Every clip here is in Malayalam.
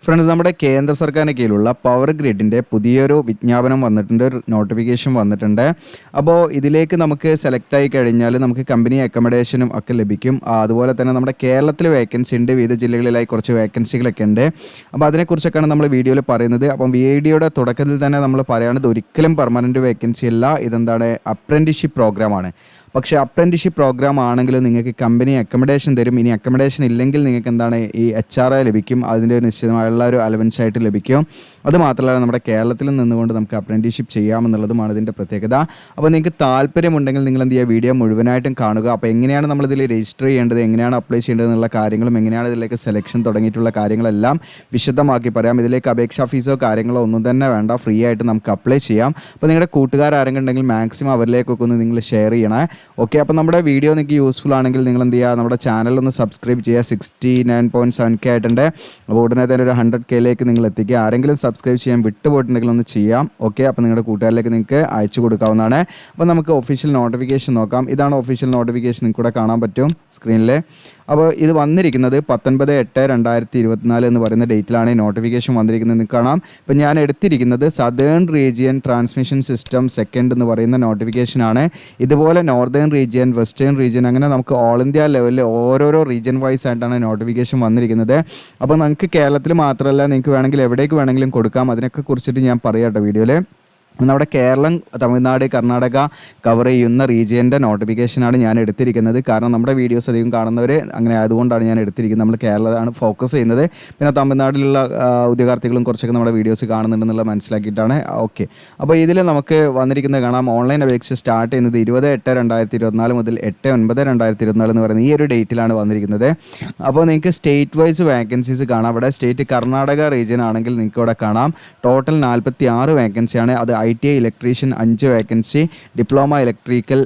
ഫ്രണ്ട്സ്, നമ്മുടെ കേന്ദ്ര സർക്കാരിന് കീഴിലുള്ള പവർ ഗ്രിഡിൻ്റെ പുതിയൊരു വിജ്ഞാപനം വന്നിട്ടുണ്ട്, ഒരു നോട്ടിഫിക്കേഷൻ വന്നിട്ടുണ്ട്. അപ്പോൾ ഇതിലേക്ക് നമുക്ക് സെലക്ട് ആയി കഴിഞ്ഞാൽ നമുക്ക് കമ്പനി അക്കോമഡേഷനും ഒക്കെ ലഭിക്കും. അതുപോലെ തന്നെ നമ്മുടെ കേരളത്തിൽ വേക്കൻസി ഉണ്ട്, വിവിധ ജില്ലകളിലായി കുറച്ച് വേക്കൻസികളൊക്കെ ഉണ്ട്. അപ്പോൾ അതിനെക്കുറിച്ചൊക്കെയാണ് നമ്മൾ വീഡിയോയിൽ പറയുന്നത്. അപ്പം വീഡിയോയുടെ തുടക്കത്തിൽ തന്നെ നമ്മൾ പറയുന്നത് ഒരിക്കലും പെർമനൻറ്റ് വേക്കൻസി അല്ല, ഇതെന്താണ് അപ്രൻറ്റിഷിപ്പ് പ്രോഗ്രാമാണ്. പക്ഷേ അപ്രൻറ്റിഷിപ്പ് പ്രോഗ്രാം ആണെങ്കിലും നിങ്ങൾക്ക് കമ്പനി അക്കോമഡേഷൻ തരും. ഇനി അക്കോമഡേഷൻ ഇല്ലെങ്കിൽ നിങ്ങൾക്ക് എന്താണ് ഈ HRA ലഭിക്കും, അതിൻ്റെ ഒരു നിശ്ചിതമായുള്ള ഒരു അലവൻസ് ആയിട്ട് ലഭിക്കും. അതുമാത്രമല്ല നമ്മുടെ കേരളത്തിൽ നിന്നുകൊണ്ട് നമുക്ക് അപ്രൻറ്റിഷിപ്പ് ചെയ്യാമെന്നുള്ളതുമാണ് ഇതിൻ്റെ പ്രത്യേകത. അപ്പോൾ നിങ്ങൾക്ക് താല്പര്യമുണ്ടെങ്കിൽ നിങ്ങൾ എന്ത് ചെയ്യുക, വീഡിയോ മുഴുവനായിട്ടും കാണുക. അപ്പോൾ എങ്ങനെയാണ് നമ്മളിതിൽ രജിസ്റ്റർ ചെയ്യേണ്ടത്, എങ്ങനെയാണ് അപ്ലൈ ചെയ്യേണ്ടത് എന്നുള്ള കാര്യങ്ങളും എങ്ങനെയാണ് ഇതിലേക്ക് സെലക്ഷൻ തുടങ്ങിയിട്ടുള്ള കാര്യങ്ങളെല്ലാം വിശദമാക്കി പറയാം. ഇതിലേക്ക് അപേക്ഷാ ഫീസോ കാര്യങ്ങളോ ഒന്നും തന്നെ വേണ്ട, ഫ്രീ ആയിട്ട് നമുക്ക് അപ്ലൈ ചെയ്യാം. അപ്പോൾ നിങ്ങളുടെ കൂട്ടുകാർ ആരെങ്കിലും ഉണ്ടെങ്കിൽ മാക്സിമം അവരിലേക്കൊക്കെ ഒന്ന് നിങ്ങൾ ഷെയർ ചെയ്യണേ. ഓക്കെ, അപ്പോൾ നമ്മുടെ വീഡിയോ നിങ്ങൾക്ക് യൂസ്ഫുൾ ആണെങ്കിൽ നിങ്ങൾ എന്ത് ചെയ്യുക, നമ്മുടെ ചാനലൊന്ന് സബ്സ്ക്രൈബ് ചെയ്യുക. 69.7K ആയിട്ടുണ്ട്. അപ്പോൾ ഉടനെ തന്നെ ഒരു 100Kയിലേക്ക് നിങ്ങൾ എത്തിക്കുക. ആരെങ്കിലും സബ്സ്ക്രൈബ് ചെയ്യാൻ വിട്ടുപോയിട്ടുണ്ടെങ്കിൽ ഒന്ന് ചെയ്യാം. ഓക്കെ, അപ്പോൾ നിങ്ങളുടെ കൂട്ടുകാരിലേക്ക് നിങ്ങൾക്ക് അയച്ചു കൊടുക്കാവുന്നതാണ്. അപ്പോൾ നമുക്ക് ഒഫീഷ്യൽ നോട്ടിഫിക്കേഷൻ നോക്കാം. ഇതാണ് ഒഫീഷ്യൽ നോട്ടിഫിക്കേഷൻ, നിങ്ങൾക്ക് ഇവിടെ കാണാൻ പറ്റും സ്ക്രീനിൽ. അപ്പോൾ ഇത് വന്നിരിക്കുന്നത് 19/8/2024 എന്ന് പറയുന്ന ഡേറ്റിലാണ് ഈ നോട്ടിഫിക്കേഷൻ വന്നിരിക്കുന്നത്. നിങ്ങൾക്ക് കാണാം. ഇപ്പോൾ ഞാൻ എടുത്തിരിക്കുന്നത് southern region transmission system second എന്ന് പറയുന്ന നോട്ടിഫിക്കേഷനാണ്. ഇതുപോലെ നോർത്തേൺ റീജിയൻ, വെസ്റ്റേൺ റീജിയൻ, അങ്ങനെ നമുക്ക് ഓൾ ഇന്ത്യ ലെവലിൽ ഓരോരോ റീജിയൻ വൈസ് ആയിട്ടാണ് നോട്ടിഫിക്കേഷൻ വന്നിരിക്കുന്നത്. അപ്പോൾ നമുക്ക് കേരളത്തിൽ മാത്രമല്ല, നിങ്ങൾക്ക് വേണമെങ്കിൽ എവിടേക്ക് വേണമെങ്കിലും കൊടുക്കാം. അതിനൊക്കെ കുറിച്ചിട്ട് ഞാൻ പറയാം കേട്ടോ വീഡിയോയിൽ. നമ്മുടെ കേരളം, തമിഴ്നാട്, കർണാടക കവർ ചെയ്യുന്ന റീജിയൻ്റെ നോട്ടിഫിക്കേഷനാണ് ഞാൻ എടുത്തിരിക്കുന്നത്. കാരണം നമ്മുടെ വീഡിയോസ് അധികം കാണുന്നവർ അങ്ങനെ ആയതുകൊണ്ടാണ് ഞാൻ എടുത്തിരിക്കുന്നത്. നമ്മൾ കേരളമാണ് ഫോക്കസ് ചെയ്യുന്നത്. പിന്നെ തമിഴ്നാട്ടിലുള്ള ഉദ്യോഗാർത്ഥികളും കുറച്ചൊക്കെ നമ്മുടെ വീഡിയോസ് കാണുന്നുണ്ടെന്നുള്ള മനസ്സിലാക്കിയിട്ടാണ്. ഓക്കെ, അപ്പോൾ ഇതിൽ നമുക്ക് വന്നിരിക്കുന്നത് കാണാം. ഓൺലൈൻ അപേക്ഷ സ്റ്റാർട്ട് ചെയ്യുന്നത് 20/8/2024 മുതൽ 8/9/2024 എന്ന് പറയുന്നത് ഈ ഒരു ഡേറ്റിലാണ് വന്നിരിക്കുന്നത്. അപ്പോൾ നിങ്ങൾക്ക് സ്റ്റേറ്റ് വൈസ് വേക്കൻസീസ് കാണാം. അവിടെ സ്റ്റേറ്റ് കർണാടക റീജിയൻ ആണെങ്കിൽ നിങ്ങൾക്ക് ഇവിടെ കാണാം ടോട്ടൽ 46 വേക്കൻസിയാണ്. അത് ITI electrician 5 vacancy, diploma electrical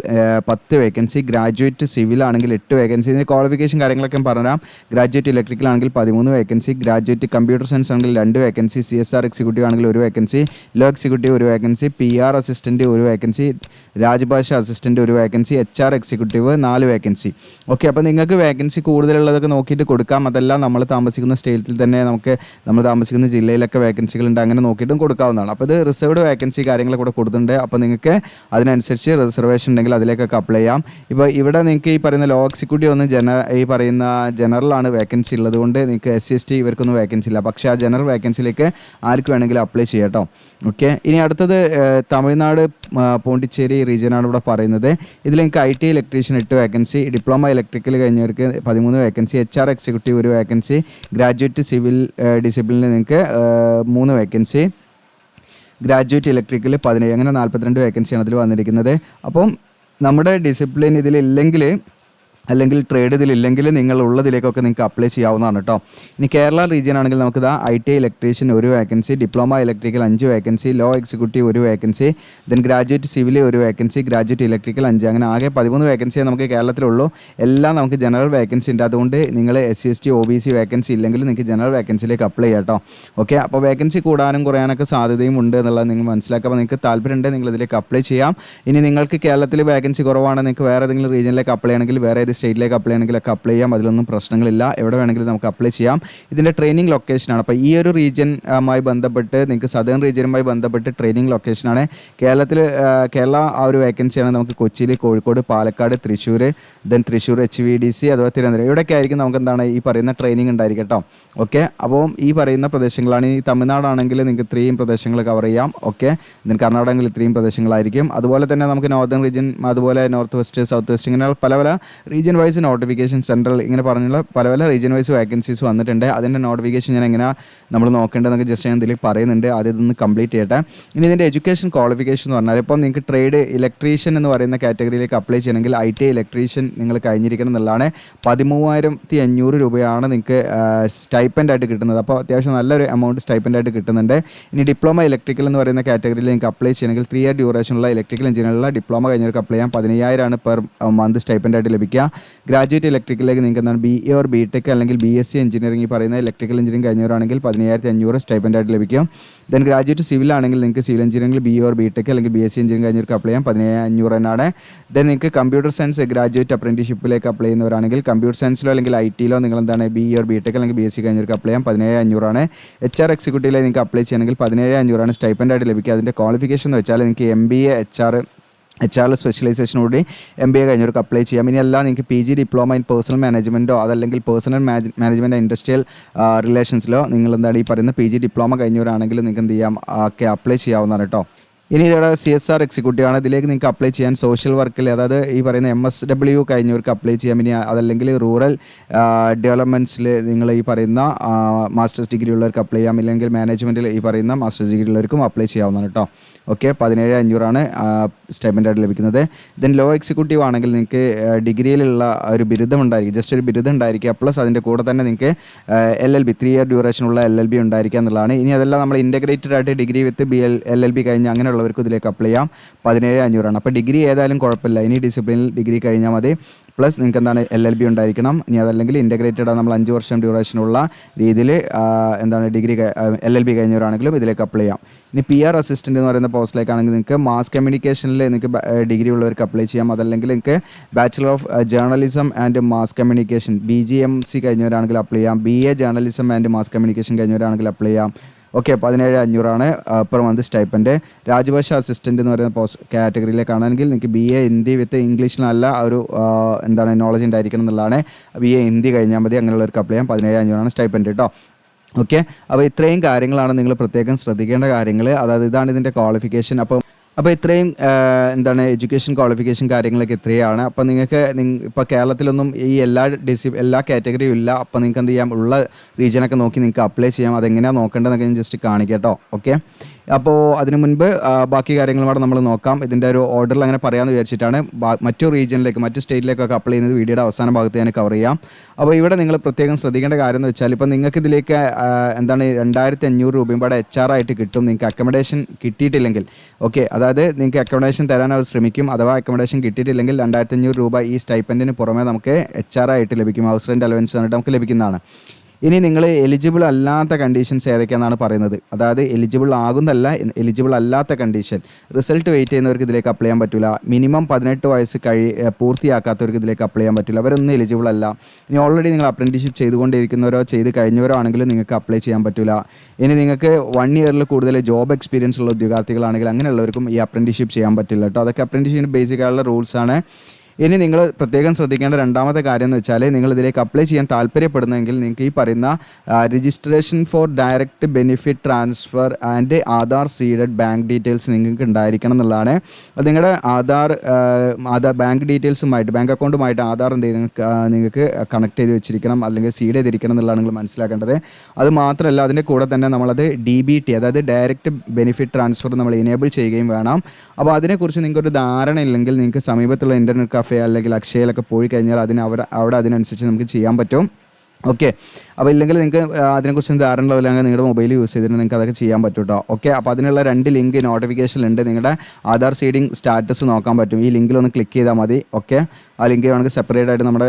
10 vacancy, graduate civil ആണെങ്കിൽ 8 വേക്കൻസി. ഇതിൻ്റെ ക്വാളിഫിക്കേഷൻ കാര്യങ്ങളൊക്കെ പറഞ്ഞാൽ ഗ്രാജുവേറ്റ് ഇലക്ട്രിക്കൽ ആണെങ്കിൽ 13 വേക്കൻസി, ഗ്രാജുവേറ്റ് കമ്പ്യൂട്ടർ സയൻസ് ആണെങ്കിൽ 2 വേക്കൻസി, CSR എക്സിക്യൂട്ടീവ് ആണെങ്കിൽ 1 vacancy, law executive 1 vacancy, PR assistant 1 vacancy, Rajbhasha assistant 1 vacancy, HR executive 4 vacancy. Okay, അപ്പോൾ നിങ്ങൾക്ക് വേക്കൻസി കൂടുതലുള്ളതൊക്കെ നോക്കിയിട്ട് കൊടുക്കാം. അതെല്ലാം നമ്മൾ താമസിക്കുന്ന സ്റ്റേറ്റിൽ തന്നെ നമ്മൾ താമസിക്കുന്ന ജില്ലയിലൊക്കെ വേക്കൻസികളുണ്ട്, അങ്ങനെ നോക്കിയിട്ടും കൊടുക്കാവുന്നതാണ്. അപ്പോൾ ഇത് റിസർവ്ഡ് വേക്കൻസി കാര്യങ്ങൾ കൂടെ കൊടുത്തിട്ടുണ്ട്. അപ്പോൾ നിങ്ങൾക്ക് അതിനനുസരിച്ച് റിസർവേഷൻ ഉണ്ടെങ്കിൽ അതിലേക്കൊക്കെ അപ്ലൈ ചെയ്യാം. ഇപ്പോൾ ഇവിടെ നിങ്ങൾക്ക് ഈ പറയുന്ന ലോ എക്സിക്യൂട്ടീവ് ഒന്ന് ഈ പറയുന്ന ജനറലാണ് വേക്കൻസി ഉള്ളത് കൊണ്ട് നിങ്ങൾക്ക് SC/ST ഇവർക്കൊന്നും വേക്കൻസി ഇല്ല. പക്ഷേ ആ ജനറൽ വേക്കൻസിയിലേക്ക് ആർക്ക് വേണമെങ്കിലും അപ്ലൈ ചെയ്യാം കേട്ടോ. ഓക്കെ, ഇനി അടുത്തത് തമിഴ്നാട് പോണ്ടിച്ചേരി റീജിയനാണ് ഇവിടെ പറയുന്നത്. ഇതിൽ നിങ്ങൾക്ക് ITI electrician 8 vacancy, diploma electrical കഴിഞ്ഞവർക്ക് 13 vacancy, HR executive 1 vacancy, graduate civil ഡിസിപ്ലിനിൽ നിങ്ങൾക്ക് 3 വേക്കൻസി, ഗ്രാജുവേറ്റ് ഇലക്ട്രിക്കൽ 17, അങ്ങനെ 42 വേക്കൻസിയാണ് അതിൽ വന്നിരിക്കുന്നത്. അപ്പം നമ്മുടെ ഡിസിപ്ലിൻ ഇതിലില്ലെങ്കിൽ അല്ലെങ്കിൽ ട്രേഡ് ഇതിലില്ലെങ്കിൽ നിങ്ങൾ ഉള്ളതിലേക്കൊക്കെ നിങ്ങൾക്ക് അപ്ലൈ ചെയ്യാവുന്നതാണ് കേട്ടോ. ഇനി കേരള റീജിയൻ ആണെങ്കിൽ നമുക്ക് ITI electrician 1 vacancy, diploma electrical 5 vacancy, law executive 1 vacancy, then graduate civil 1 vacancy, graduate electrical 5, അങ്ങനെ ആകെ 13 വേക്കൻസിയെ നമുക്ക് കേരളത്തിലുള്ളൂ. എല്ലാം നമുക്ക് ജനറൽ വേക്കൻസി ഉണ്ട്. അതുകൊണ്ട് നിങ്ങൾ SC/ST OBC വേക്കൻസി ഇല്ലെങ്കിലും നിങ്ങൾക്ക് ജനറൽ വേക്കൻസിയിലേക്ക് അപ്ലൈ ചെയ്യാം കേട്ടോ. ഓക്കെ, അപ്പോൾ വേക്കൻസി കൂടാനും കുറയാനൊക്കെ സാധ്യതയും ഉണ്ട് എന്നുള്ളത് നിങ്ങൾ മനസ്സിലാക്കുക. നിങ്ങൾക്ക് താല്പര്യമുണ്ടെങ്കിൽ നിങ്ങൾ ഇതിലേക്ക് അപ്ലൈ ചെയ്യാം. ഇനി നിങ്ങൾക്ക് കേരളത്തിൽ വേക്കൻസി കുറവാണ്, നിങ്ങൾക്ക് വേറെ ഏതെങ്കിലും റീജിയനിലേക്ക് അപ്ലൈ ചെയ്യണമെങ്കിൽ, വേറെ സ്റ്റേറ്റിലേക്ക് അപ്ലൈ ചെയ്യണമെങ്കിലൊക്കെ അപ്ലൈ ചെയ്യാം. അതിലൊന്നും പ്രശ്നങ്ങളില്ല, എവിടെ വേണമെങ്കിലും നമുക്ക് അപ്ലൈ ചെയ്യാം. ഇതിൻ്റെ ട്രെയിനിങ് ലൊക്കേഷനാണ്. അപ്പോൾ ഈ ഒരു റീജിയനുമായി ബന്ധപ്പെട്ട് നിങ്ങൾക്ക് സദേൺ റീജിയനുമായി ബന്ധപ്പെട്ട് ട്രെയിനിങ് ലൊക്കേഷനാണ്. കേരള ആ ഒരു വേക്കൻസിയാണ് നമുക്ക് കൊച്ചിയിൽ, കോഴിക്കോട്, പാലക്കാട്, തൃശ്ശൂർ, ദെൻ തൃശ്ശൂർ HVDC അഥവാ തിരുവനന്തപുരം, ഇവിടെയൊക്കെ ആയിരിക്കും നമുക്ക് എന്താണ് ഈ പറയുന്ന ട്രെയിനിങ് ഉണ്ടായിരിക്കും കേട്ടോ. ഓക്കെ, അപ്പോൾ ഈ പറയുന്ന പ്രദേശങ്ങളാണ്. ഈ തമിഴ്നാടാണെങ്കിൽ നിങ്ങൾക്ക് 3 പ്രദേശങ്ങൾ കവർ ചെയ്യാം. ഓക്കെ, ദെൻ കർണാടകയിൽ 3 പ്രദേശങ്ങളായിരിക്കും. അതുപോലെ തന്നെ നമുക്ക് നോർത്തേൺ റീജിയൻ, അതുപോലെ നോർത്ത് വെസ്റ്റ്, സൗത്ത് വെസ്റ്റ്, ഇങ്ങനെ പല പല റീജിയൻ വൈസ് നോട്ടിഫിക്കേഷൻ സെൻട്രൽ ഇങ്ങനെ പറഞ്ഞുള്ള പല പല റീജിയൻ വൈസ് വേക്കൻസീസ് വന്നിട്ടുണ്ട്. അതിൻ്റെ നോട്ടിഫിക്കേഷൻ ഞാൻ എങ്ങനെ നമ്മൾ നോക്കേണ്ടതെന്നൊക്കെ ജസ്റ്റ് ഞാൻ ഇതിൽ പറയുന്നുണ്ട്. ആദ്യം ഇതൊന്ന് കംപ്ലീറ്റ് ചെയ്യട്ടെ. ഇനി ഇതിൻ്റെ എഡ്യൂക്കേഷൻ ക്വാളിഫിക്കേഷൻ എന്ന് പറഞ്ഞാൽ ഇപ്പം നിങ്ങൾക്ക് ട്രേഡ് ഇലക്ട്രീഷ്യൻ എന്ന് പറയുന്ന കാറ്റഗറിയിലേക്ക് അപ്ലൈ ചെയ്യണമെങ്കിൽ ITI ഇലക്ട്രീഷ്യൻ നിങ്ങൾ കഴിഞ്ഞിരിക്കണം എന്നുള്ളതാണ്. 13,500 രൂപയാണ് നിങ്ങൾക്ക് സ്റ്റൈപ്പൻഡ് ആയിട്ട് കിട്ടുന്നത്. അപ്പോൾ അത്യാവശ്യം നല്ലൊരു എമൗണ്ട് സ്റ്റൈപ്പൻഡ് ആയിട്ട് കിട്ടുന്നുണ്ട്. ഇനി ഡിപ്ലോമ ഇലക്ട്രിക്കൽ എന്ന് പറയുന്ന കാറ്റഗറിയിൽ നിങ്ങൾക്ക് അപ്ലൈ ചെയ്യണമെങ്കിൽ 3 ഇയർ ഡ്യൂറേഷനുള്ള ഇലക്ട്രിക്കൽ എഞ്ചിനീയറിലുള്ള ഡിപ്ലോമ കഴിഞ്ഞവർക്ക് അപ്ലൈ ചെയ്യാം. 15,000 പെർ മന്ത് സ്റ്റൈപ്പൻഡ് ആയിട്ട് ലഭിക്കുക. ഗ്രാജുവേറ്റ് ഇലക്ട്രിക്കലിലേക്ക് നിങ്ങൾക്ക് എന്താണ് BA ഓർ BTech അല്ലെങ്കിൽ BSc എഞ്ചിനീയറിംഗ് ഈ പറയുന്ന ഇലക്ട്രിക്കൽ എഞ്ചിനീയറിംഗ് കഴിഞ്ഞവരാണെങ്കിൽ 15,500 സ്റ്റൈപ്പൻഡായിട്ട് ലഭിക്കും. ദെൻ ഗ്രാജുവേറ്റ് സിവിൽ ആണെങ്കിൽ നിങ്ങൾക്ക് സിവിൽ എഞ്ചിനീയറിംഗിൽ BA ഓർ BTech അല്ലെങ്കിൽ BSc എഞ്ചിനീയറിംഗ് കഴിഞ്ഞവർക്ക് അപ്ലൈ ചെയ്യാം 17,500 എന്നാണ്. ദെൻ നിങ്ങൾക്ക് കമ്പ്യൂട്ടർ സയൻസ് ഗ്രാജുവേറ്റ് അപ്രന്റീഷിപ്പിലേക്ക് അപ്ലൈ ചെയ്യുന്നവരാണെങ്കിൽ കമ്പ്യൂട്ടർ സയൻസിലോ അല്ലെങ്കിൽ IT-ലോ നിങ്ങൾ എന്താണ് BA ഓർ BTech അല്ലെങ്കിൽ BSc കഴിഞ്ഞവർക്ക് അപ്ലൈ ചെയ്യാം 17,500 ആണ്. HR എക്സിക്യൂട്ടീവിലെ നിങ്ങൾക്ക് അപ്ലൈ ചെയ്യണമെങ്കിൽ 17,500 ആണ് സ്റ്റൈപ്പൻഡായിട്ട് ലഭിക്കുക. അതിൻ്റെ ക്വാളിഫിക്കേഷൻ എന്ന് വെച്ചാൽ നിങ്ങൾക്ക് MBA HR സ്പെഷ്യലൈസേഷനോട് MBA കഴിഞ്ഞവർക്ക് അപ്ലൈ ചെയ്യാം. ഇനി എല്ലാം നിങ്ങൾക്ക് PG ഡിപ്ലോമ ഇൻ പേഴ്സണൽ മാനേജ്മെൻറ്റോ അതല്ലെങ്കിൽ പേഴ്സണൽ മാനേജ്മെൻറ്റ് ഇൻഡസ്ട്രിയൽ റിലേഷൻസിലോ നിങ്ങൾ എന്താണ് ഈ പറയുന്ന PG ഡിപ്ലോമ കഴിഞ്ഞവരാണെങ്കിൽ നിങ്ങൾക്ക് എന്ത് ചെയ്യാം ഒക്കെ അപ്ലൈ ചെയ്യാവുന്നതാണ് കേട്ടോ. ഇനി ഇവിടെ CSR എക്സിക്യൂട്ടീവ് ആണ്. ഇതിലേക്ക് നിങ്ങൾക്ക് അപ്ലൈ ചെയ്യാൻ സോഷ്യൽ വർക്കിൽ അതായത് ഈ പറയുന്ന MSW കഴിഞ്ഞവർക്ക് അപ്ലൈ ചെയ്യാം. ഇനി അതല്ലെങ്കിൽ റൂറൽ ഡെവലപ്മെൻറ്റ്സിൽ നിങ്ങൾ ഈ പറയുന്ന മാസ്റ്റേഴ്സ് ഡിഗ്രി ഉള്ളവർക്ക് അപ്ലൈ ചെയ്യാം. ഇല്ലെങ്കിൽ മാനേജ്മെൻറ്റിൽ ഈ പറയുന്ന മാസ്റ്റേഴ്സ് ഡിഗ്രി ഉള്ളവർക്കും അപ്ലൈ ചെയ്യാവുന്നതാണ് കേട്ടോ. ഓക്കെ, 17,500 ആണ് സ്റ്റൈപ്പൻഡായിട്ട് ലഭിക്കുന്നത്. ദെൻ ലോ എക്സിക്യൂട്ടീവ് ആണെങ്കിൽ നിങ്ങൾക്ക് ഡിഗ്രിയിലുള്ള ഒരു ബിരുദം ഉണ്ടായിരിക്കും, ജസ്റ്റ് ഒരു ബിരുദം ഉണ്ടായിരിക്കുക. പ്ലസ് അതിൻ്റെ കൂടെ തന്നെ നിങ്ങൾക്ക് LLB 3 ഇയർ ഡ്യൂറേഷനുള്ള LLB ഉണ്ടായിരിക്കുക എന്നുള്ളതാണ്. ഇനി അതെല്ലാം നമ്മൾ ഇൻ്റഗ്രേറ്റഡ് ആയിട്ട് ഡിഗ്രി വിത്ത് LLB കഴിഞ്ഞ് അങ്ങനെയുള്ള ഇതിലേക്ക് അപ്ലൈ ചെയ്യാം 17,500 ആണ്. അപ്പോൾ ഡിഗ്രി ഏതായാലും കുഴപ്പമില്ല, ഇനി ഡിസിപ്ലിനിൽ ഡിഗ്രി കഴിഞ്ഞാൽ മതി. പ്ലസ് നിങ്ങൾക്ക് എന്താണ് LLB ഉണ്ടായിരിക്കണം. ഇനി അതല്ലെങ്കിൽ ഇൻ്റഗ്രേറ്റഡ് ആണ് നമ്മൾ 5 വർഷം ഡ്യൂറേഷനുള്ള രീതിയിൽ എന്താണ് ഡിഗ്രി LLB കഴിഞ്ഞവരാണെങ്കിലും ഇതിലേക്ക് അപ്ലൈ ചെയ്യാം. ഇനി PR അസിസ്റ്റൻ്റ് എന്ന് പറയുന്ന പോസ്റ്റിലേക്കാണെങ്കിൽ നിങ്ങൾക്ക് മാസ് കമ്മ്യൂണിക്കേഷനിൽ നിങ്ങൾക്ക് ഡിഗ്രി ഉള്ളവർക്ക് അപ്ലൈ ചെയ്യാം. അതല്ലെങ്കിൽ നിങ്ങൾക്ക് bachelor of journalism and mass communication BGMC കഴിഞ്ഞവരാണെങ്കിൽ അപ്ലൈ ചെയ്യാം. BA journalism and mass communication കഴിഞ്ഞവരാണെങ്കിൽ അപ്ലൈ ചെയ്യാം. ഓക്കെ, 17,500 ആണ് per month stipend. Rajbhasha assistant എന്ന് പറയുന്ന പോസ്റ്റ് കാറ്റഗറിയിലേക്കാണെങ്കിൽ നിങ്ങൾക്ക് BA ഹിന്ദി വിത്ത് ഇംഗ്ലീഷ് നല്ല ഒരു എന്താണ് നോളജ് ഉണ്ടായിരിക്കണം എന്നുള്ളതാണ്. BA ഹിന്ദി കഴിഞ്ഞാൽ മതി, അങ്ങനെയുള്ളവർക്ക് അപ്ലൈ ചെയ്യാം. 17,500 ആണ് സ്റ്റൈപ്പൻഡ് കേട്ടോ. ഓക്കെ, അപ്പോൾ ഇത്രയും കാര്യങ്ങളാണ് നിങ്ങൾ പ്രത്യേകം ശ്രദ്ധിക്കേണ്ട കാര്യങ്ങൾ. അതായത് ഇതാണ് ഇതിൻ്റെ ക്വാളിഫിക്കേഷൻ. അപ്പോൾ ഇത്രയും എന്താണ് എഡ്യൂക്കേഷൻ ക്വാളിഫിക്കേഷൻ കാര്യങ്ങളൊക്കെ ഇത്രയാണ്. അപ്പോൾ നിങ്ങൾക്ക് ഇപ്പോൾ കേരളത്തിലൊന്നും ഈ എല്ലാ കാറ്റഗറിയും ഇല്ല. അപ്പോൾ നിങ്ങൾക്ക് എന്ത് ചെയ്യാം, ഉള്ള റീജിയനൊക്കെ നോക്കി നിങ്ങൾക്ക് അപ്ലൈ ചെയ്യാം. അതെങ്ങനെയാണ് നോക്കേണ്ടതെന്നൊക്കെ ഞാൻ ജസ്റ്റ് കാണിക്കാം കേട്ടോ. ഓക്കെ, അപ്പോൾ അതിന് മുൻപ് ബാക്കി കാര്യങ്ങളും കൂടെ നമ്മൾ നോക്കാം. ഇതിൻ്റെ ഒരു ഓർഡറിൽ അങ്ങനെ പറയാമെന്ന് വിചാരിച്ചിട്ടാണ്. മറ്റു റീജിയനിലേക്ക് മറ്റു സ്റ്റേറ്റിലേക്കൊക്കെ അപ്ലൈ ചെയ്യുന്നത് വീഡിയോയുടെ അവസാന ഭാഗത്ത് ഞാൻ കവർ ചെയ്യാം. അപ്പോൾ ഇവിടെ നിങ്ങൾ പ്രത്യേകം ശ്രദ്ധിക്കേണ്ട കാര്യം എന്ന് വെച്ചാൽ ഇപ്പോൾ നിങ്ങൾക്ക് ഇതിലേക്ക് എന്താണ് 2,500 രൂപയും പാടെ HR ആയിട്ട് കിട്ടും. നിങ്ങൾക്ക് അക്കോമഡേഷൻ കിട്ടിയിട്ടില്ലെങ്കിൽ ഓക്കെ, അതായത് നിങ്ങൾക്ക് അക്കോമഡേഷൻ തരാൻ അവർ ശ്രമിക്കും. അഥവാ അക്കോമഡേഷൻ കിട്ടിയിട്ടില്ലെങ്കിൽ 2,500 രൂപ ഈ സ്റ്റൈപ്പൻഡിന് പുറമെ നമുക്ക് HR ആയിട്ട് ലഭിക്കും. ഹൗസ് റെൻറ്റ് അലവൻസ് ആയിട്ട് നമുക്ക് ലഭിക്കുന്നതാണ്. ഇനി നിങ്ങൾ എലിജിബിൾ അല്ലാത്ത കണ്ടീഷൻസ് ഏതൊക്കെയാണെന്നാണ് പറയുന്നത്. അതായത് എലിജിബിൾ ആകുന്നതല്ല, എലിജിബിൾ അല്ലാത്ത കണ്ടീഷൻ. റിസൾട്ട് വെയിറ്റ് ചെയ്യുന്നവർക്ക് ഇതിലേക്ക് അപ്ലൈ ചെയ്യാൻ പറ്റില്ല. മിനിമം 18 വയസ്സ് പൂർത്തിയാക്കാത്തവർക്ക് ഇതിലേക്ക് അപ്ലൈ ചെയ്യാൻ പറ്റില്ല. അവരൊന്നും എലിജിബിൾ അല്ല. ഇനി ഓൾറെഡി നിങ്ങൾ അപ്രന്റീഷിപ്പ് ചെയ്തുകൊണ്ടിരിക്കുന്നവരോ ചെയ്ത് കഴിഞ്ഞവരോ ആണെങ്കിലും നിങ്ങൾക്ക് അപ്ലൈ ചെയ്യാൻ പറ്റില്ല. ഇനി നിങ്ങൾക്ക് 1 ഇയറിൽ കൂടുതൽ ജോബ് എക്സ്പീരിയൻസ് ഉള്ള ഉദ്യോഗാർത്ഥികളാണെങ്കിൽ അങ്ങനെയുള്ളവർക്കും ഈ അപ്രന്റീഷിപ്പ് ചെയ്യാൻ പറ്റില്ല കേട്ടോ. അതൊക്കെ അപ്രന്റീഷിപ്പിൻ്റെ ബേസിക് ആയിട്ടുള്ള റൂൾസാണ്. ഇനി നിങ്ങൾ പ്രത്യേകം ശ്രദ്ധിക്കേണ്ട രണ്ടാമത്തെ കാര്യം എന്ന് വെച്ചാൽ നിങ്ങൾ ഇതിലേക്ക് അപ്ലൈ ചെയ്യാൻ താല്പര്യപ്പെടുന്നെങ്കിൽ നിങ്ങൾക്ക് ഈ പറയുന്ന registration four direct benefit transfer and Aadhaar seeded bank details നിങ്ങൾക്ക് ഉണ്ടായിരിക്കണം എന്നുള്ളതാണ്. അത് നിങ്ങളുടെ ആധാർ ബാങ്ക് ഡീറ്റെയിൽസുമായിട്ട് ബാങ്ക് അക്കൗണ്ടുമായിട്ട് ആധാർ നിങ്ങൾക്ക് കണക്ട് ചെയ്ത് വെച്ചിരിക്കണം, അല്ലെങ്കിൽ സീഡ് ചെയ്തിരിക്കണം എന്നുള്ളതാണ് നിങ്ങൾ മനസ്സിലാക്കേണ്ടത്. അത് മാത്രമല്ല അതിൻ്റെ കൂടെ തന്നെ നമ്മളത് DBT അതായത് ഡയറക്റ്റ് ബെനിഫിറ്റ് ട്രാൻസ്ഫർ നമ്മൾ എനേബിൾ ചെയ്യുകയും വേണം. അപ്പോൾ അതിനെക്കുറിച്ച് നിങ്ങൾക്കൊരു ധാരണ ഇല്ലെങ്കിൽ നിങ്ങൾക്ക് സമീപത്തുള്ള ഇൻ്റർനെറ്റ് കഫേ അല്ലെങ്കിൽ അക്ഷയയിലൊക്കെ പോയി കഴിഞ്ഞാൽ അവിടെ അതിനനുസരിച്ച് നമുക്ക് ചെയ്യാൻ പറ്റും. ഓക്കെ, അപ്പോൾ ഇല്ലെങ്കിൽ നിങ്ങൾക്ക് അതിനെക്കുറിച്ച് ധാരണ ഉള്ളവരാണെങ്കിൽ നിങ്ങളുടെ മൊബൈൽ യൂസ് ചെയ്തിട്ട് നിങ്ങൾക്ക് അതൊക്കെ ചെയ്യാൻ പറ്റും കേട്ടോ. ഓക്കെ, അപ്പോൾ അതിനുള്ള 2 ലിങ്ക് നോട്ടിഫിക്കേഷൻ ഉണ്ട്. നിങ്ങളുടെ ആധാർ സീഡിങ് സ്റ്റാറ്റസ് നോക്കാൻ പറ്റും. ഈ ലിങ്കിലൊന്ന് ക്ലിക്ക് ചെയ്താൽ മതി. ഓക്കെ, ആ ലിങ്ക് വേണമെങ്കിൽ സെപ്പറേറ്റ് ആയിട്ട് നമ്മുടെ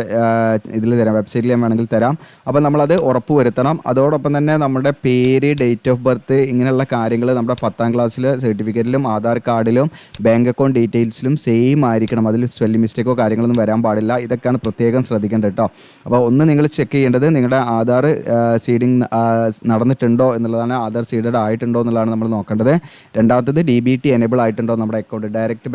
ഇതിൽ തരാം, വെബ്സൈറ്റിൽ ഞാൻ വേണമെങ്കിൽ തരാം. അപ്പോൾ നമ്മളത് ഉറപ്പ് വരുത്തണം. അതോടൊപ്പം തന്നെ നമ്മുടെ പേര്, ഡേറ്റ് ഓഫ് ബർത്ത് ഇങ്ങനെയുള്ള കാര്യങ്ങൾ നമ്മുടെ 10ാം ക്ലാസ്സിലെ സർട്ടിഫിക്കറ്റിലും ആധാർ കാർഡിലും ബാങ്ക് അക്കൗണ്ട് ഡീറ്റെയിൽസിലും സെയിം ആയിരിക്കണം. അതിൽ സ്പെല്ലിംഗ് മിസ്റ്റേക്കോ കാര്യങ്ങളൊന്നും വരാൻ പാടില്ല. ഇതൊക്കെയാണ് പ്രത്യേകം ശ്രദ്ധിക്കേണ്ടത് കേട്ടോ. അപ്പോൾ ഒന്ന് നിങ്ങൾ ചെക്ക് ചെയ്യേണ്ടത് നിങ്ങളുടെ ആധാർ സീഡിങ് നടന്നിട്ടുണ്ടോ എന്നുള്ളതാണ്. ആധാർ സീഡഡ് ആയിട്ടുണ്ടോ എന്നുള്ളതാണ് നമ്മൾ നോക്കേണ്ടത്. രണ്ടാമത്തത് DBT എനേബിൾ ആയിട്ടുണ്ടോ നമ്മുടെ അക്കൗണ്ട്, ഡയറക്റ്റ്